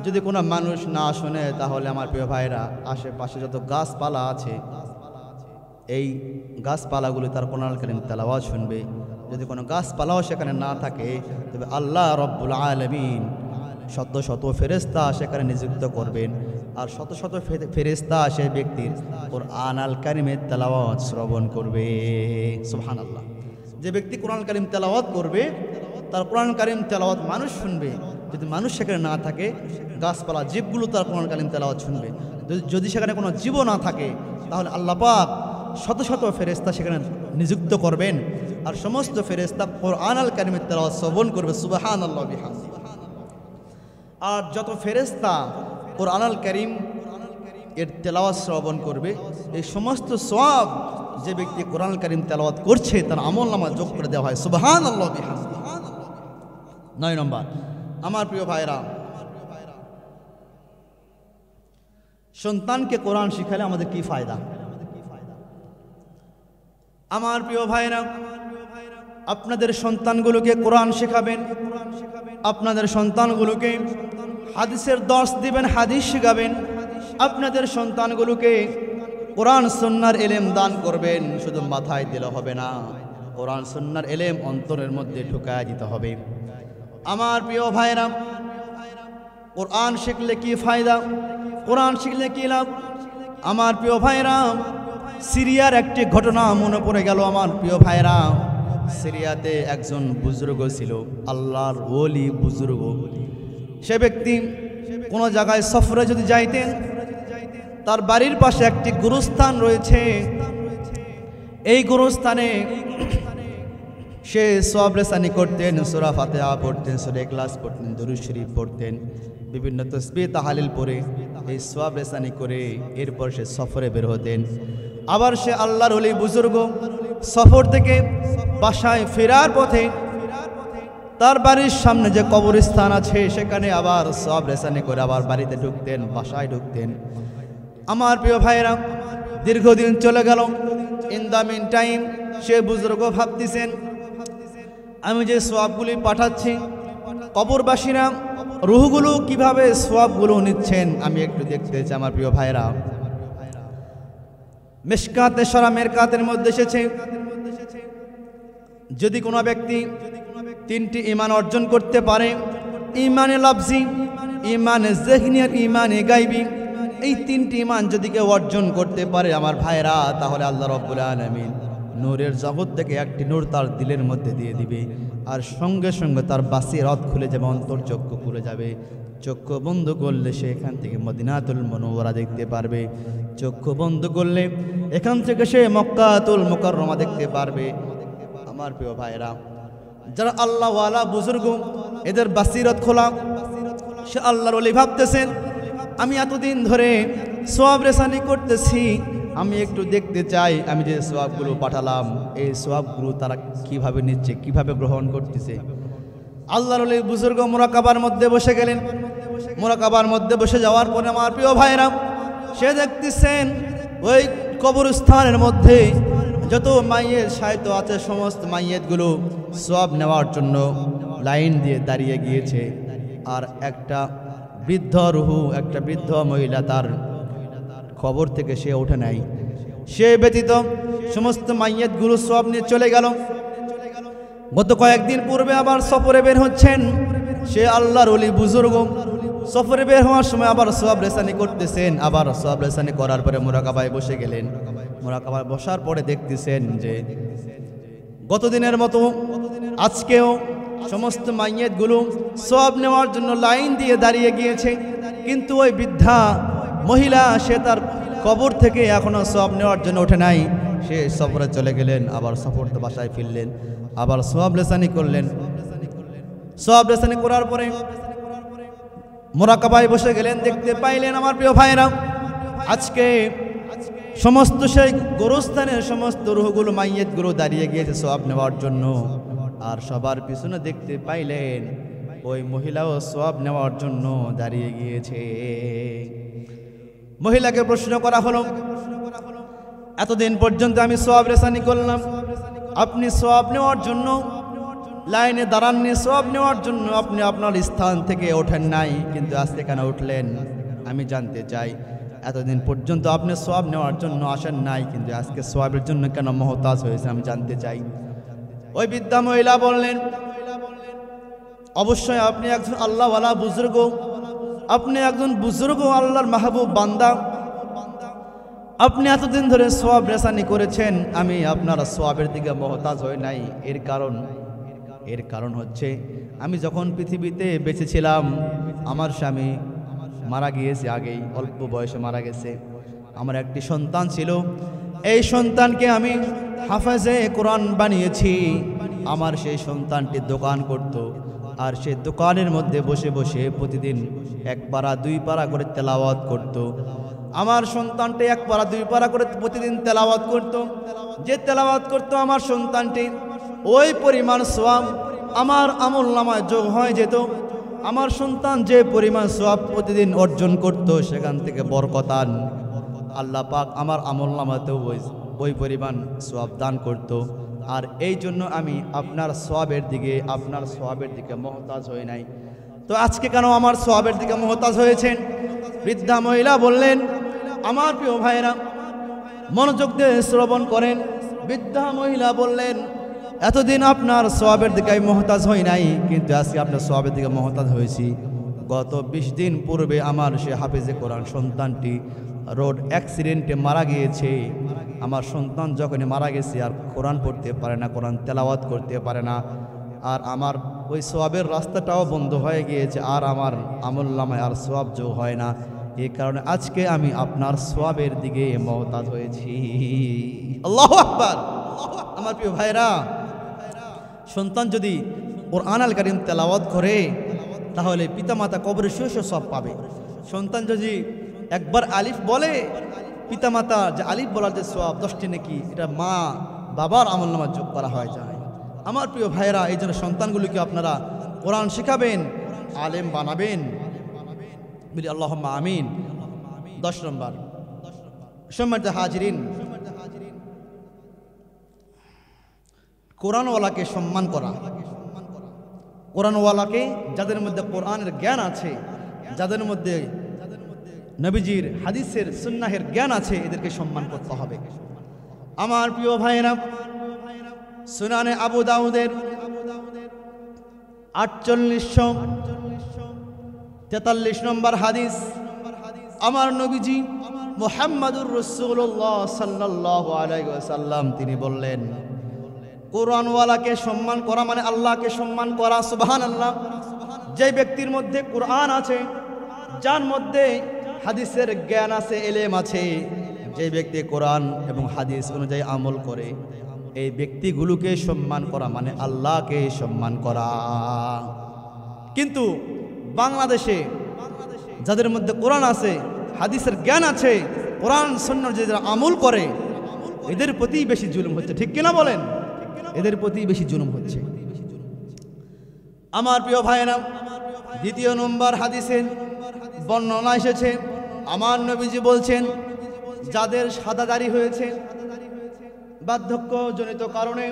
যদি কোনো মানুষ না শুনে, তাহলে আমার প্রিয় ভাইরা, আশেপাশে যত গাছপালা আছে, এই গাছপালাগুলি তার কোরআনুল কারীম তেলাওয়াত শুনবে। যদি কোনো গাছপালাও সেখানে না থাকে, তবে আল্লাহ রব্বুল আলামিন শত শত ফেরেশতা সেখানে নিযুক্ত করবেন, আর শত শত ফেরেশতা সেই ব্যক্তির কোরআনুল কারীমের তেলাওয়াত শ্রবণ করবে। সুবহানাল্লাহ। যে ব্যক্তি কোরআনুল কারীম তেলাওয়াত করবে, তার কোরআনুল কারীম তেলাওয়াত মানুষ শুনবে। যদি মানুষ সেখানে না থাকে, গাছপালা, জীবগুলো তার কোরআনুল কারীম তেলাওয়াত শুনবে। যদি সেখানে কোনো জীবও না থাকে, তাহলে আল্লাহ পাক শত শত ফেরেশতা সেখানে নিযুক্ত করবেন, আর সমস্ত ফেরেশতা কোরআনুল কারীমের তেলাওয়াত শ্রবণ করবে। সুবহানাল্লাহ বিহামদিহি। আর যত ফেরেশতা কোরআনুল কারীম এর তেলাওয়াত শ্রবণ করবে, এই সমস্ত সওয়াব যে ব্যক্তি কোরআনুল কারীম তেলাওয়াত করছে তার আমলনামায় যোগ করে দেওয়া হয়। সুবহানাল্লাহ বিহামদিহি। 9 নম্বর, আমার প্রিয় ভাইরা, সন্তানকে কোরআন শিখালে আমাদের কি ফায়দা? আমার প্রিয় ভাইরা, আপনাদের সন্তানগুলোকে কোরআন শেখাবেন, আপনাদের সন্তানগুলোকে হাদিসের দর্স দিবেন, হাদিস শেখাবেন, আপনাদের সন্তানগুলোকে কোরআন সুন্নাহর ইলম দান করবেন। শুধু মাথায় দিলে হবে না, কোরআন সুন্নাহর ইলম অন্তরের মধ্যে ঢুকায় দিতে হবে। আমার প্রিয় ভাইরা, কোরআন শিখলে কি ফায়দা? কোরআন শিখলে কি লাভ? আমার প্রিয় ভাইরা, সিরিয়ার একটি ঘটনা মনে পড়ে গেল। আমার প্রিয় ভাইরা, সিরিয়াতে একজন বুজুর্গ ছিল, আল্লাহর ওলি বুজুর্গ। সে ব্যক্তি কোনো জায়গায় সফরে যদি যাইতেন, তার বাড়ির পাশে একটি গুরুস্থান রয়েছে। এই গুরুস্থানে সে সওয়াব রেসানি করতেন, সূরা ফাতিহা পড়তেন, সূরা ইখলাস পড়তেন, দুরূদ শরীফ পড়তেন, বিভিন্ন তাসবিহ তাহলিল পড়ে এই সওয়াব রেসানি করে এরপর সে সফরে বের হতেন। আবার সে আল্লাহর ওলি বুজুর্গ সফর থেকে বাসায় ফেরার পথে তার বাড়ির সামনে যে কবরস্থান আছে সেখানে আবার সওয়াব রেসানি করে আবার বাড়িতে ঢুকতেন, বাসায় ঢুকতেন। আমার প্রিয় ভাইরা, দীর্ঘদিন চলে গেল। ইন দ্য মিন টাইম সে বুজুর্গ ভাবতেছেন, আমি যে সওয়াবগুলি পাঠাচ্ছি, কবরবাসীরা রুহগুলো কিভাবে সওয়াবগুলো নিচ্ছেন আমি একটু দেখতে চাই। আমার প্রিয় ভাইরা, মিশকাতে শরা মেরকাতের মধ্যে এসেছে, যদি কোনো ব্যক্তি 3টি ঈমান অর্জন করতে পারে, ঈমানে লফজি, ঈমানে যিহনি আর ঈমানে গায়বী, এই 3টি ঈমান যদি কেউ অর্জন করতে পারে আমার ভাইরা, তাহলে আল্লাহ রাব্বুল আলামিন নূরের জগৎ থেকে একটি নূর তার দিলের মধ্যে দিয়ে দিবে, আর সঙ্গে সঙ্গে তার বাসিরাত খুলে যাবে, অন্তর্চক্ষু খুলে যাবে। চক্ষু বন্ধ করলে সে এখান থেকে মদিনাতুল মুনাওয়ারা দেখতে পারবে, চক্ষু বন্ধ করলে এখান থেকে সে মক্কাতুল মুকাররমা দেখতে পারবে। আমার প্রিয় ভাইরা, যারা আল্লাহ ওয়ালা বুজুর্গ, এদের বাসিরাত খোলা, সে আল্লাহর ওলি ভাবতেছেন, আমি এতদিন ধরে সওয়াব রেসানি করতেছি, আমি একটু দেখতে চাই আমি যে সওয়াবগুলো পাঠালাম এই সওয়াবগুলো তারা কিভাবে নিচ্ছে, কিভাবে গ্রহণ করতেছে। আল্লাহর ওলি বুজুর্গ মুরাকাবার মধ্যে বসে গেলেন। মুরাকাবার মধ্যে বসে যাওয়ার পরে আমার প্রিয় ভাইরা, সে দেখতেছেন ওই কবরস্থানের মধ্যে যত মাইয়েত সাহিত্য আছে সমস্ত মাইয়েতগুলো সওয়াব নেওয়ার জন্য লাইন দিয়ে দাঁড়িয়ে গিয়েছে। আর একটা বৃদ্ধ রুহু, একটা বৃদ্ধ মহিলা তার কবর থেকে সে ওঠে নাই। সে ব্যতীত সমস্ত মাইয়েতগুলো সওয়াব নিয়ে চলে গেল। গত কয়েকদিন পূর্বে আবার সফরে বের হচ্ছেন সে আল্লাহর ওলি বুজুর্গ। সফরে বের হওয়ার সময় আবার সওয়াব রেসানি করতেছেন। আবার সওয়াব রেসানি করার পরে মুরাকাবায় বসে গেলেন। মুরাকাবায় বসার পরে দেখতেছেন যে গতদিনের মতো আজকেও সমস্ত মাইয়েতগুলো সওয়াব নেওয়ার জন্য লাইন দিয়ে দাঁড়িয়ে গিয়েছে, কিন্তু ওই বৃদ্ধা মহিলা সে তার কবর থেকে এখনো সওয়াব নেওয়ার জন্য ওঠে নাই। সে সফরে চলে গেলেন, আবার সফর তো বাসায় ফিরলেন, আবার সওয়াব রেসানি করলেন। সওয়াব রেসানি করার পরে মুরাকাবায় বসে গেলেন, দেখতে পাইলেন আমার প্রিয় ভাইরা আজকে সমস্ত সেই গোরস্থানের সমস্ত রুহগুলো মাইয়েতগুলো দাঁড়িয়ে গিয়েছে সওয়াব নেওয়ার জন্য। আর সবার পিছনে দেখতে পাইলেন ওই মহিলাও সওয়াব নেওয়ার জন্য দাঁড়িয়ে গিয়েছে। মহিলাকে প্রশ্ন করা হলো, এতদিন পর্যন্ত আমি সওয়াব রেসানি করলাম, আপনি সওয়াব নেওয়ার জন্য লাইনে দাঁড়াননি, সওয়াব নেওয়ার জন্য আপনি আপনার স্থান থেকে ওঠেন নাই, কিন্তু আজকে কেন উঠলেন? আমি জানতে চাই এতদিন পর্যন্ত আপনি সওয়াব নেওয়ার জন্য আসেন নাই, কিন্তু আজকে সওয়াবের জন্য কেন মহতাজ হয়েছে আমি জানতে চাই। ওই বৃদ্ধা মহিলা বললেন, অবশ্যই আপনি একজন আল্লাহওয়ালা বুজুর্গ, আপনি একজন বুজুর্গ আল্লাহর মাহবুব বান্দা, আপনি এতদিন ধরে সওয়াব রেসানি করেছেন, আমি আপনার সওয়াবের দিকে মহতাজ হই নাই। এর কারণ হচ্ছে আমি যখন পৃথিবীতে বেঁচে ছিলাম আমার স্বামী মারা গিয়েছে, আগেই অল্প বয়সে মারা গেছে। আমার একটি সন্তান ছিল, এই সন্তানকে আমি হাফেজে কোরআন বানিয়েছি। আমার সেই সন্তানটি দোকান করত, আর সে দোকানের মধ্যে বসে বসে প্রতিদিন 1 পারা 2 পারা করে তেলাওয়াত করত। আমার সন্তানটি 1 পারা 2 পারা করে প্রতিদিন তেলাওয়াত করত। যে তেলাওয়াত করত আমার সন্তানটি, ওই পরিমাণ সওয়াব আমার আমলনামায় যোগ হয়ে যেত। আমার সন্তান যে পরিমাণ সওয়াব প্রতিদিন অর্জন করত সেখান থেকে বরকতান আল্লাহ পাক আমার আমলনামাতেও ওই পরিমাণ সওয়াব দান করত। আর এই জন্য আমি আপনার সওয়াবের দিকে মহতাজ হই নাই। তো আজকে কেন আমার সওয়াবের দিকে মহতাজ হয়েছেন? বৃদ্ধা মহিলা বললেন, আমার প্রিয় ভাইরা মনোযোগ দিয়ে শ্রবণ করেন। বৃদ্ধা মহিলা বললেন, এতদিন আপনার সওয়াবের দিকে আমি মহতাজ হই নাই, কিন্তু আজকে আপনার সওয়াবের দিকে মহতাজ হয়েছি। গত 20 দিন পূর্বে আমার সে হাফেজে কোরআন সন্তানটি রোড অ্যাক্সিডেন্টে মারা গিয়েছে। আমার সন্তান যখনই মারা গেছে আর কোরআন পড়তে পারে না, কোরআন তেলাওয়াত করতে পারে না, আর আমার ওই সোয়াবের রাস্তাটাও বন্ধ হয়ে গিয়েছে, আর আমার আমলনামায় আর সোয়াব যোগ হয় না। এই কারণে আজকে আমি আপনার সোয়াবের দিকে মহতাজ হয়েছি। আল্লাহু আকবার। আমার প্রিয় ভাইরা, সন্তান যদি কোরআন আল কারীম তেলাওয়াত করে তাহলে পিতামাতা কবরে শুয়ে শুয়ে সব পাবে। সন্তান যদি একবার আলিফ বলে, পিতামাতা যে আলিফ বলার যে সওয়াব 10টি নেকি, এটা মা বাবার আমলনামা যোগ করা হয়ে যায়। আমার প্রিয় ভাইরা, এই জন্য সন্তানগুলিকে আপনারা কোরআন শেখাবেন, আলেম বানাবেন, বলি আল্লাহুম্মা আমিন। 10 নম্বর, সম্মানিত হাজিরিন, কোরআনওয়ালাকে সম্মান করা। কোরআনওয়ালাকে, যাদের মধ্যে কোরআনের জ্ঞান আছে, যাদের মধ্যে নবীজির হাদিসের সুন্নাহের জ্ঞান আছে, এদেরকে সম্মান করতে হবে। আমার প্রিয় ভাইরা, সুনানে আবু দাউদের 4843 নম্বর হাদিস, আমার নবীজি মুহাম্মাদুর রাসূলুল্লাহ সাল্লাল্লাহু আলাইহি ওয়াসাল্লাম তিনি বললেন, কোরআনওয়ালাকে সম্মান করা মানে আল্লাহকে সম্মান করা। সুবহানাল্লাহ। যে ব্যক্তির মধ্যে কোরআন আছে, যার মধ্যে হাদিসের জ্ঞান আছে, এলেম আছে, যে ব্যক্তি কোরআন এবং হাদিস অনুযায়ী আমল করে, এই ব্যক্তিগুলোকে সম্মান করা মানে আল্লাহকে সম্মান করা। কিন্তু বাংলাদেশে যাদের মধ্যে কোরআন আছে, হাদিসের জ্ঞান আছে, কোরআন সুন্নাহর যারা আমল করে, এদের প্রতি বেশি জুলুম হচ্ছে। ঠিক কিনা বলেন? এদের প্রতি বেশি জুলুম হচ্ছে। আমার প্রিয় ভাইরা, 2 নম্বর হাদিসে বর্ণনা এসেছে, আমার নবীজি বলছেন, যাদের সাদা দাড়ি হয়েছে বার্ধক্যজনিত কারণে,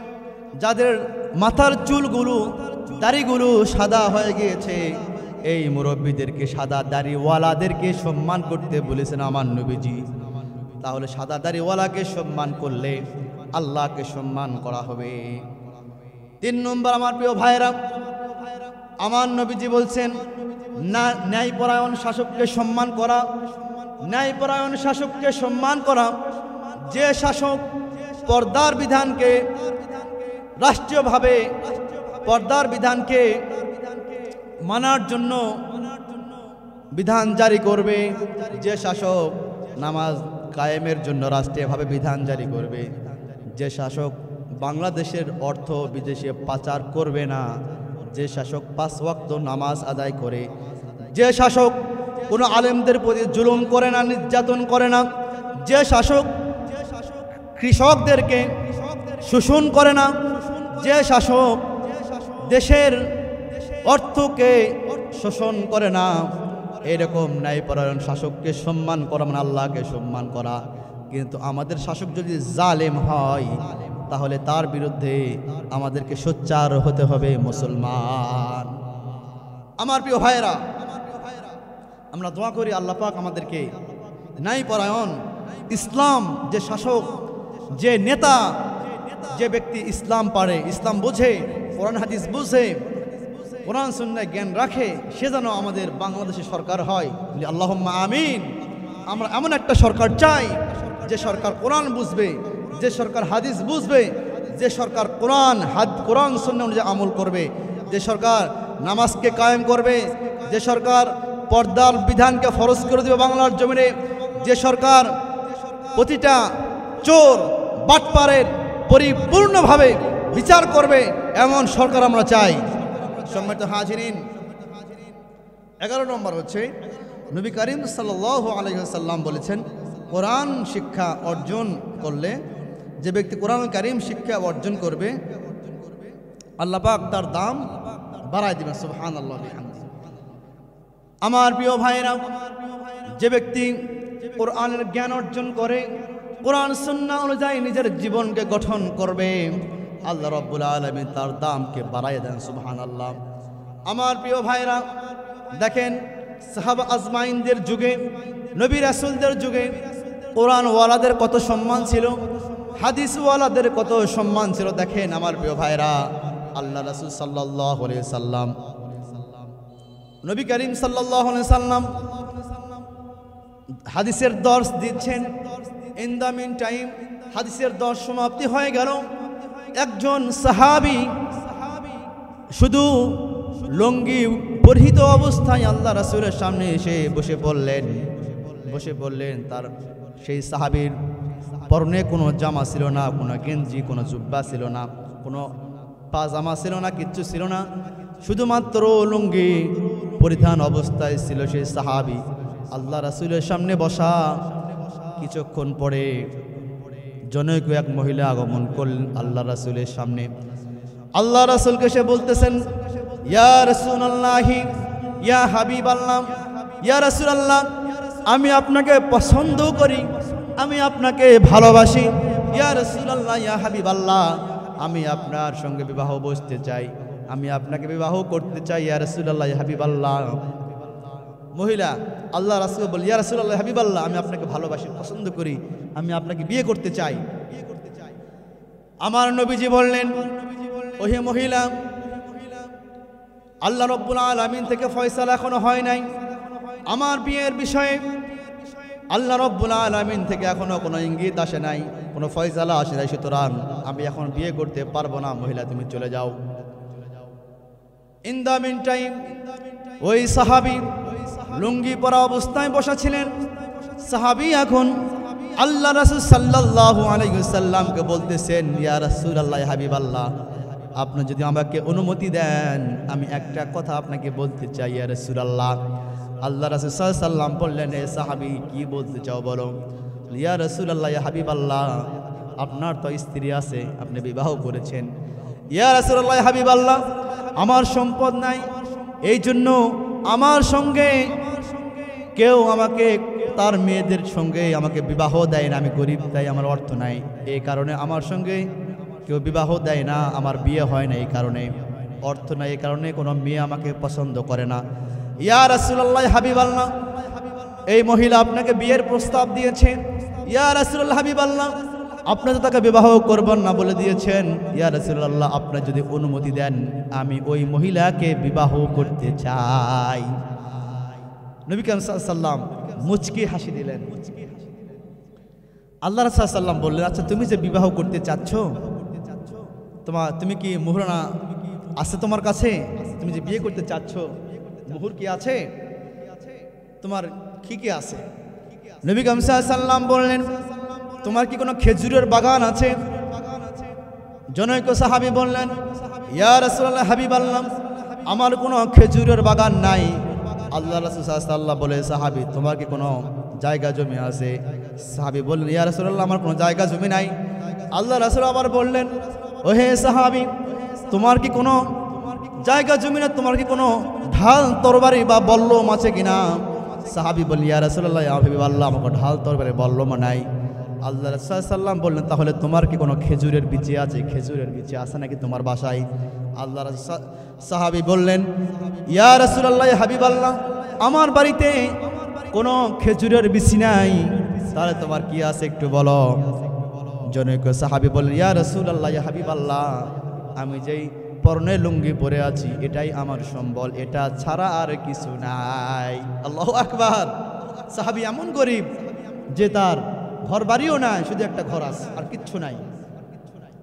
যাদের মাথার চুলগুলো দাড়িগুলো সাদা হয়ে গিয়েছে, এই মুরব্বীদেরকে, সাদা দাড়িওয়ালাদেরকে সম্মান করতে বলেছেন আমার নবীজি। তাহলে সাদা দাড়িওয়ালাকে সম্মান করলে আল্লাহকে সম্মান করা হবে। 3 নম্বর, আমার প্রিয় ভাইরা, আমার নবীজি বলছেন, ন্যায়পরায়ণ শাসককে সম্মান করা। ন্যায়পরায়ণ শাসককে সম্মান করা, যে শাসক পর্দার বিধানকে, রাষ্ট্রীয়ভাবে পর্দার বিধানকে মানার জন্য বিধান জারি করবে, যে শাসক নামাজ কায়েমের জন্য রাষ্ট্রীয়ভাবে বিধান জারি করবে, যে শাসক বাংলাদেশের অর্থ বিদেশে পাচার করবে না, যে শাসক 5 ওয়াক্ত নামাজ আদায় করে, যে শাসক কোনো আলেমদের প্রতি জুলুম করে না, নির্যাতন করে না, যে শাসক কৃষকদেরকে শোষণ করে না, যে শাসক দেশের অর্থকে শোষণ করে না, এরকম ন্যায়পরায়ণ শাসককে সম্মান করা মানে আল্লাহকে সম্মান করা। কিন্তু আমাদের শাসক যদি জালেম হয়, তাহলে তার বিরুদ্ধে আমাদেরকে সোচ্চার হতে হবে মুসলমান। আমার প্রিয় ভাইরা, আমরা দোয়া করি আল্লাহ পাক আমাদেরকে ন্যায়পরায়ণ, ইসলাম যে শাসক, যে নেতা, যে ব্যক্তি ইসলাম পারে, ইসলাম বুঝে, কোরআন হাদিস বুঝে, কোরআন সুন্নাহ জ্ঞান রাখে, সে যেন আমাদের বাংলাদেশের সরকার হয়। আল্লাহুম্মা আমিন। আমরা এমন একটা সরকার চাই, যে সরকার কোরআন বুঝবে, যে সরকার হাদিস বুঝবে, যে সরকার কোরআন সুন্নাহ অনুযায়ী আমল করবে, যে সরকার নামাজকে কায়েম করবে, যে সরকার পর্দার বিধানকে ফরজ করে দেবে বাংলার জমিনে, যে সরকার প্রতিটা চোর বাটপারের পরিপূর্ণভাবে বিচার করবে, এমন সরকার আমরা চাই। সম্মানিত হাজিরিন, 11 নম্বর হচ্ছে, নবী করিম সাল্লাল্লাহু আলাইহি ওয়াসাল্লাম বলেছেন, কোরআন শিক্ষা অর্জন করলে, যে ব্যক্তি কোরআন কারীম শিক্ষা অর্জন করবে, আল্লাহ পাক তার দাম বাড়ায় দিবেন। সুবহানাল্লাহ বিহামদিহি। আমার প্রিয় ভাইরা, যে ব্যক্তি কোরআনের জ্ঞান অর্জন করে, কোরআন সুন্নাহ অনুযায়ী নিজের জীবনকে গঠন করবে, আল্লাহ রাব্বুল আলামিন তার দামকে বাড়ায় দেন। সুবহানাল্লাহ। আমার প্রিয় ভাইরা, দেখেন সাহাবা আজমাইনদের যুগে, নবী রাসূলদের যুগে কোরআনওয়ালাদের কত সম্মান ছিল, হাদিসওয়ালাদের কত সম্মান ছিল। দেখেন আমার প্রিয় ভাইরা, আল্লাহ রাসূল সাল্লাল্লাহু আলাইহি সাল্লাম, নবী করিম সাল্লাল্লাহু আলাইহি সাল্লাম হাদিসের দর্স দিচ্ছেন, ইন দ্য মিন টাইম হাদিসের 10 সমাপ্তি হয়ে গেল। একজন সাহাবী শুধু লুঙ্গি পরিহিত অবস্থায় আল্লাহ রাসূলের সামনে এসে বসে পড়লেন। তার সেই সাহাবীর পরনে কোনো জামা ছিল না, কোনো গেঞ্জি, কোনো জুব্বা ছিল না, কোনো পাজামা ছিল না, কিচ্ছু ছিল না, শুধুমাত্র লুঙ্গি পরিধান অবস্থায় ছিল সেই সাহাবী আল্লাহ রাসূলের সামনে বসা। কিছুক্ষণ পরে জনৈক এক মহিলা আগমন করলেন আল্লাহ রাসূলের সামনে। আল্লাহ রাসূলকে সে বলতেছেন, ইয়া রাসূলুল্লাহি, ইয়া হাবিবাল্লাহ, ইয়া রাসূলুল্লাহ, আমি আপনাকে পছন্দ করি, আমি আপনাকে ভালোবাসি। ইয়া রাসূলুল্লাহ, ইয়া হাবিবাল্লাহ, আমি আপনার সঙ্গে বিবাহ বসতে চাই, আমি আপনাকে বিবাহ করতে চাই। ইয়া রাসূলুল্লাহ, ইয়া হাবিবাল্লাহ। মহিলা আল্লাহ রাসূল বলে, ইয়া রাসূলুল্লাহ, ইয়া হাবিবাল্লাহ, আমি আপনাকে ভালোবাসি, পছন্দ করি, আমি আপনাকে বিয়ে করতে চাই। আমার নবীজি বললেন, ওহে মহিলা, আল্লাহ রাব্বুল আলামিন থেকে ফয়সালা এখনো হয় নাই আমার বিয়ের বিষয়ে। আল্লাহ রাব্বুল আলামিন থেকে এখনো কোনো ইঙ্গিত আসে নাই, কোনো ফয়সালা আসে নাই, সুতরাং আমি এখন বিয়ে করতে পারবো না। মহিলা, তুমি চলে যাও। ইন দ্য মিন টাইম ওই সাহাবী লুঙ্গি পরা অবস্থায় বসা ছিলেন। সাহাবী এখন আল্লাহ রাসূল সাল্লাল্লাহু আলাইহি ওয়াসাল্লামকে বলতেছেন, ইয়া রাসূলুল্লাহ, ইয়া হাবিবাল্লাহ, আপনি যদি আমাকে অনুমতি দেন আমি একটা কথা আপনাকে বলতে চাই। ইয়া রাসূলুল্লাহ। আল্লাহ রাসূল সাল্লাল্লাহু আলাইহি ওয়াসাল্লাম বললেন, এ সাহাবী, কি বলতে চাও বলো। ইয়া রাসূলুল্লাহ, ইয়া হাবিবাল্লাহ, আপনার তো স্ত্রী আছে, আপনি বিবাহ করেছেন। ইয়া রাসূলুল্লাহ, ইয়া হাবিবাল্লাহ, আমার সম্পদ নাই, এই জন্য আমার সঙ্গে কেউ আমাকে তার মেয়েদের সঙ্গে আমাকে বিবাহ দেয় না, আমি গরিব, তাই আমার অর্থ নাই, এই কারণে আমার সঙ্গে কেউ বিবাহ দেয় না, আমার বিয়ে হয় না, এই কারণে অর্থ নাই, এই কারণে কোনো মেয়ে আমাকে পছন্দ করে না। ইয়া রাসূলুল্লাহ, ইয়া হাবিবাল্লাহ, এই মহিলা আপনাকে বিয়ের প্রস্তাব দিয়েছে। ইয়া রাসূলুল্লাহ, হাবিবাল্লাহ, আপনি তো তাকে বিবাহ করবেন না বলে দিয়েছেন। ইয়া রাসূলুল্লাহ, আপনি যদি অনুমতি দেন আমি ওই মহিলাকে বিবাহ করতে চাই। নবী কারীম সাল্লাল্লাহু আলাইহি ওয়াসাল্লাম মুচকি হাসি দিলেন। আল্লাহ রাসূল সাল্লাল্লাহু আলাইহি ওয়াসাল্লাম বললেন, আচ্ছা তুমি যে বিবাহ করতে চাচ্ছ, তুমি কি মোহরানা আছে তোমার কাছে? তুমি যে বিয়ে করতে চাচ্ছ, মোহর কি আছে তোমার? কি আছে? নবী কারীম সাল্লাল্লাহু আলাইহি ওয়াসাল্লাম বললেন, তোমার কি কোনো খেজুরের বাগান আছে? জনৈক সাহাবী বললেন, ইয়া রাসূলুল্লাহ, হাবিবাল্লাহ, আমার কোনো খেজুরের বাগান নাই। আল্লাহ রাসূল সাল্লাল্লাহু আলাইহি ওয়াসাল্লাম বলে, সাহাবী, তোমার কি কোনো জায়গা জমি আছে? সাহাবী বললেন, ইয়া রাসূলুল্লাহ, আমার কোনো জায়গা জমি নাই। আল্লাহ রাসূল আবার বললেন, ওহে সাহাবী, তোমার কি কোনো জায়গা জমি না, তোমার কি কোনো ঢাল তরবারি বা বল্লম আছে কিনা? সাহাবী বললেন, ইয়া রাসূলুল্লাহ, ইয়া হাবিবাল্লাহ, আমার ঢাল তরবারি বল্লম নাই। আল্লাহ রাসূল সাল্লাল্লাহু আলাইহি ওয়াসাল্লাম বললেন, তাহলে তোমার কি কোনো খেজুরের বিচি আছে? খেজুরের বিচি আছে নাকি তোমার বাসায়? আল্লাহ রাসূল সাহাবী বললেন, ইয়া রাসূলুল্লাহ, ইয়া হাবিবাল্লাহ, আমার বাড়িতে কোনো খেজুরের বিচি নাই, তাহলে তোমার কি আছে একটু বলো। জনৈক সাহাবী বললেন, ইয়া রাসূলুল্লাহ, ইয়া হাবিবাল্লাহ, আমি যেই পরনে লুঙ্গি পরে আছি এটাই আমার সম্বল, এটা ছাড়া আর কিছু নাই। আল্লাহু আকবার। সাহাবী এমন গরিব যে তার ঘর বাড়িও নাই, শুধু একটা ঘর আছে, আর কিচ্ছু নাই,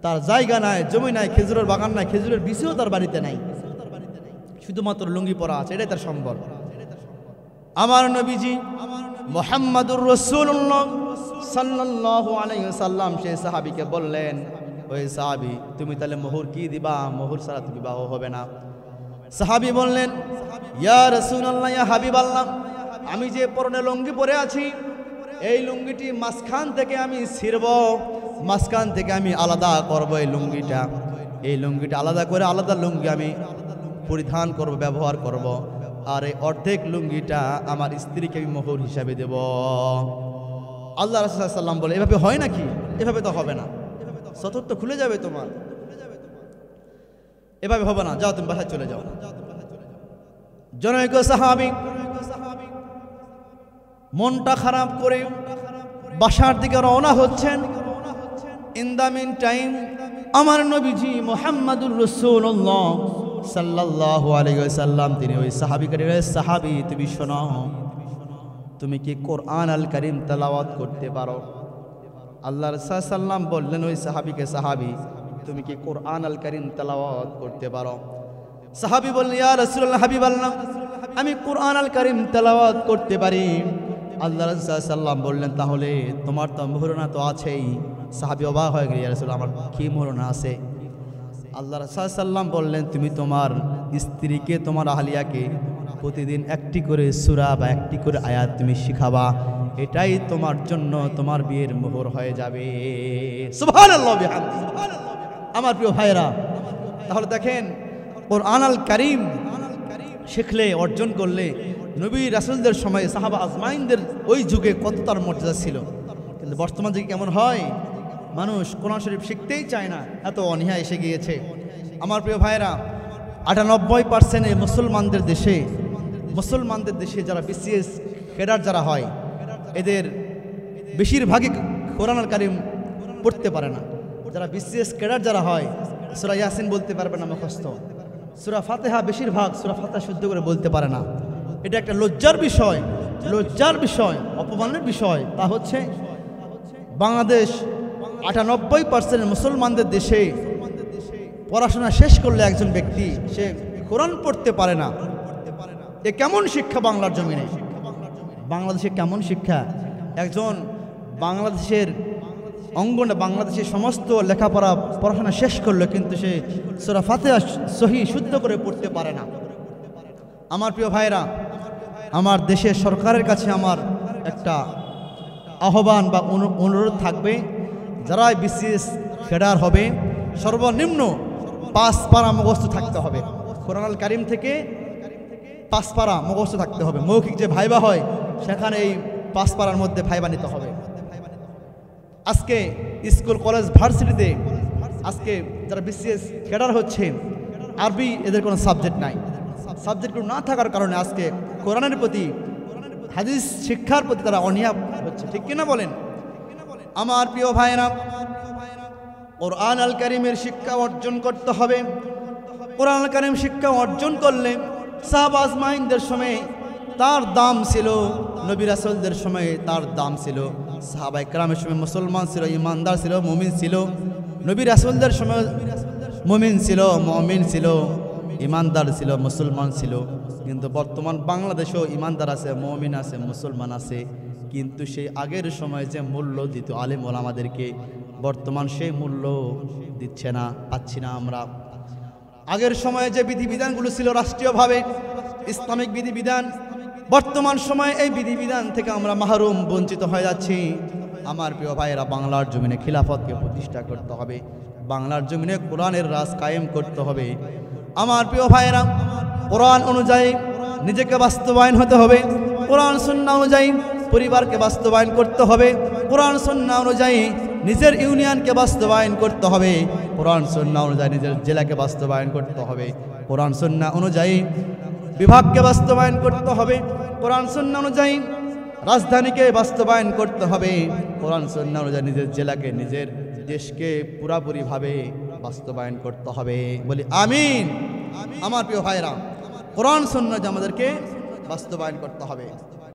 তার জায়গা নাই, জমি নাই, খেজুরের বাগান নাই, খেজুরের বিচিও তার বাড়িতে নাই, শুধুমাত্র লুঙ্গি পরা আছে, এটাই তার সম্বল। আমার নবীজি মুহাম্মাদুর রাসূলুল্লাহ সাল্লাল্লাহু আলাইহি ওয়াসাল্লাম সেই সাহাবীকে বললেন, ওই সাহাবী, তুমি তাহলে মোহর কি দিবা? মোহর ছাড়া তো বিবাহ হবে না। সাহাবী বললেন, ইয়া রাসূলুল্লাহ, ইয়া হাবিবাল্লাহ, আমি যে পরনে লুঙ্গি পরে আছি, এই লুঙ্গিটি মাঝখান থেকে আমি ছিঁড়ব, মাঝখান থেকে আমি আলাদা করব এই লুঙ্গিটা আলাদা করে আলাদা লুঙ্গি আমি পরিধান করব, ব্যবহার করব, আর এই অর্ধেক লুঙ্গিটা আমার স্ত্রীকে আমি মোহর হিসাবে দেব। আল্লাহ রাসূল সাল্লাল্লাহু আলাইহি ওয়াসাল্লাম বলে, এভাবে হয় নাকি? এভাবে তো হবে না, সতর তো খুলে যাবে তোমার, এভাবে হবে না, যাও তুমি বাসায় চলে যাও। জনৈক সাহাবী মনটা খারাপ করে বাসার দিকে রওনা হচ্ছেন। ইন দ্য মিন টাইম আমার নবীজি মুহাম্মাদুর রাসূলুল্লাহ সাল্লাল্লাহু আলাইহি ওয়াসাল্লাম তিনি ওই সাহাবীকে বললেন, সাহাবী, তুমি শোনো, তুমি কি কোরআন আল কারীম তেলাওয়াত করতে পারো? আল্লাহ রাসূল সাল্লাম বললেন ওই সাহাবীকে, সাহাবী তুমি কি কোরআন আল কারীম তেলাওয়াত করতে পারো? সাহাবী বললেন, ইয়া রাসূলুল্লাহ, হাবিবাল্লাহ, আমি কোরআন আল কারীম তেলাওয়াত করতে পারি। আল্লাহ রাসূল সাল্লাম বললেন, তাহলে তোমার তো মুহরনা তো আছেই। সাহাবী অবাক হয়ে গেল, ইয়া রাসূলুল্লাহ, আমার কি মুহরনা আছে? আল্লাহ রাসূল সাল্লাম বললেন, তুমি তোমার স্ত্রীকে, তোমার আহলিয়াকে প্রতিদিন একটি করে সূরা বা একটি করে আয়াত তুমি শিখাবা, এটাই তোমার জন্য তোমার বিয়ের মোহর হয়ে যাবে। সুবহানাল্লাহ বিহামদিহি। আমার প্রিয় ভাইরা, তাহলে দেখেন কোরআন আল কারীম শিখলে, অর্জন করলে, নবী রাসূলদের সময়ে সাহাবা আজমাইনদের ওই যুগে কত তার মর্যাদা ছিল। কিন্তু বর্তমান যুগে কেমন হয়, মানুষ কোরআন শরীফ শিখতেই চায় না, এত অনীহা এসে গিয়েছে। আমার প্রিয় ভাইরা, 98% মুসলমানদের দেশে যারা বিসিএস ক্যাডার যারা হয়, এদের বেশিরভাগই কোরআন আল কারীম পড়তে পারে না। যারা বিসিএস ক্যাডার যারা হয়, সূরা ইয়াসিন বলতে পারবে না মুখস্থ, সূরা ফাতিহা বেশিরভাগ সূরা ফাতিহা শুদ্ধ করে বলতে পারে না। এটা একটা লজ্জার বিষয়, অপমানের বিষয়। তা হচ্ছে বাংলাদেশ 98% মুসলমানদের দেশে পড়াশোনা শেষ করলে একজন ব্যক্তি সে কোরআন পড়তে পারে না। এ কেমন শিক্ষা বাংলার জমিনে? বাংলাদেশে কেমন শিক্ষা? একজন বাংলাদেশের অঙ্গনে বাংলাদেশের সমস্ত লেখাপড়া পড়াশোনা শেষ করলো, কিন্তু সে সূরা ফাতিহা সহি শুদ্ধ করে পড়তে পারে না। আমার প্রিয় ভাইরা, আমার দেশের সরকারের কাছে আমার একটা আহ্বান বা অনুরোধ থাকবে, যারা বিসিএস ক্যাডার হবে সর্বনিম্ন 5 পারা মুখস্থ থাকতে হবে। কোরআন আল কারীম থেকে 5 পারা মুখস্থ থাকতে হবে। মৌখিক যে ভাইবা হয় সেখানে এই 5 পারার মধ্যে ভাইবা নিতে হবে। আজকে স্কুল কলেজ ভার্সিটিতে আজকে যারা বিসিএস ক্যাডার হচ্ছে, আরবি এদের কোনো সাবজেক্ট নাই। সাবজেক্টগুলো না থাকার কারণে আজকে কোরআনের প্রতি, হাদিস শিক্ষার প্রতি তারা অনীহা হচ্ছে। ঠিক কিনা বলেন? আমার প্রিয় ভাইরা, কোরআন আল কারীমের শিক্ষা অর্জন করতে হবে। কোরআন আল কারীম শিক্ষা অর্জন করলে সাহাবা আজমাইনদের সময় তার দাম ছিল, নবী রাসূলদের সময়ে তার দাম ছিল। সাহাবায়ে কেরামের সময় মুসলমান ছিল, ইমানদার ছিল, মুমিন ছিল। নবী রাসূলদের সময় মুমিন ছিল, মুমিন ছিল, ইমানদার ছিল, মুসলমান ছিল। কিন্তু বর্তমান বাংলাদেশেও ইমানদার আছে, মুমিন আছে, মুসলমান আছে, কিন্তু সেই আগের সময় যে মূল্য দিত আলেম ওলামাদেরকে, বর্তমান সেই মূল্য দিচ্ছে না, পাচ্ছি না আমরা। আগের সময়ে যে বিধিবিধানগুলো ছিল রাষ্ট্রীয়ভাবে ইসলামিক বিধিবিধান, বর্তমান সময়ে এই বিধিবিধান থেকে আমরা মাহরুম, বঞ্চিত হয়ে যাচ্ছি। আমার প্রিয় ভাইয়েরা, বাংলার জমিনে খিলাফতকে প্রতিষ্ঠা করতে হবে, বাংলার জমিনে কোরআনের রাজ কায়েম করতে হবে। আমার প্রিয় ভাইয়েরা, কোরআন অনুযায়ী নিজেকে বাস্তবায়ন হতে হবে, কোরআন সুন্নাহ অনুযায়ী পরিবারকে বাস্তবায়ন করতে হবে, কোরআন সুন্নাহ অনুযায়ী নিজের ইউনিয়নকে বাস্তবায়ন করতে হবে, কোরআন সুন্নাহ অনুযায়ী নিজের জেলাকে বাস্তবায়ন করতে হবে, কোরআন সুন্নাহ অনুযায়ী বিভাগকে বাস্তবায়ন করতে হবে, কোরআন সুন্নাহ অনুযায়ী রাজধানীকে বাস্তবায়ন করতে হবে, কোরআন সুন্নাহ অনুযায়ী নিজের জেলাকে, নিজের দেশকে পুরাপুরিভাবে বাস্তবায়ন করতে হবে। বলি আমিন। আমার প্রিয় ভাইরা, কোরআন সুন্নাহ আমাদেরকে বাস্তবায়ন করতে হবে।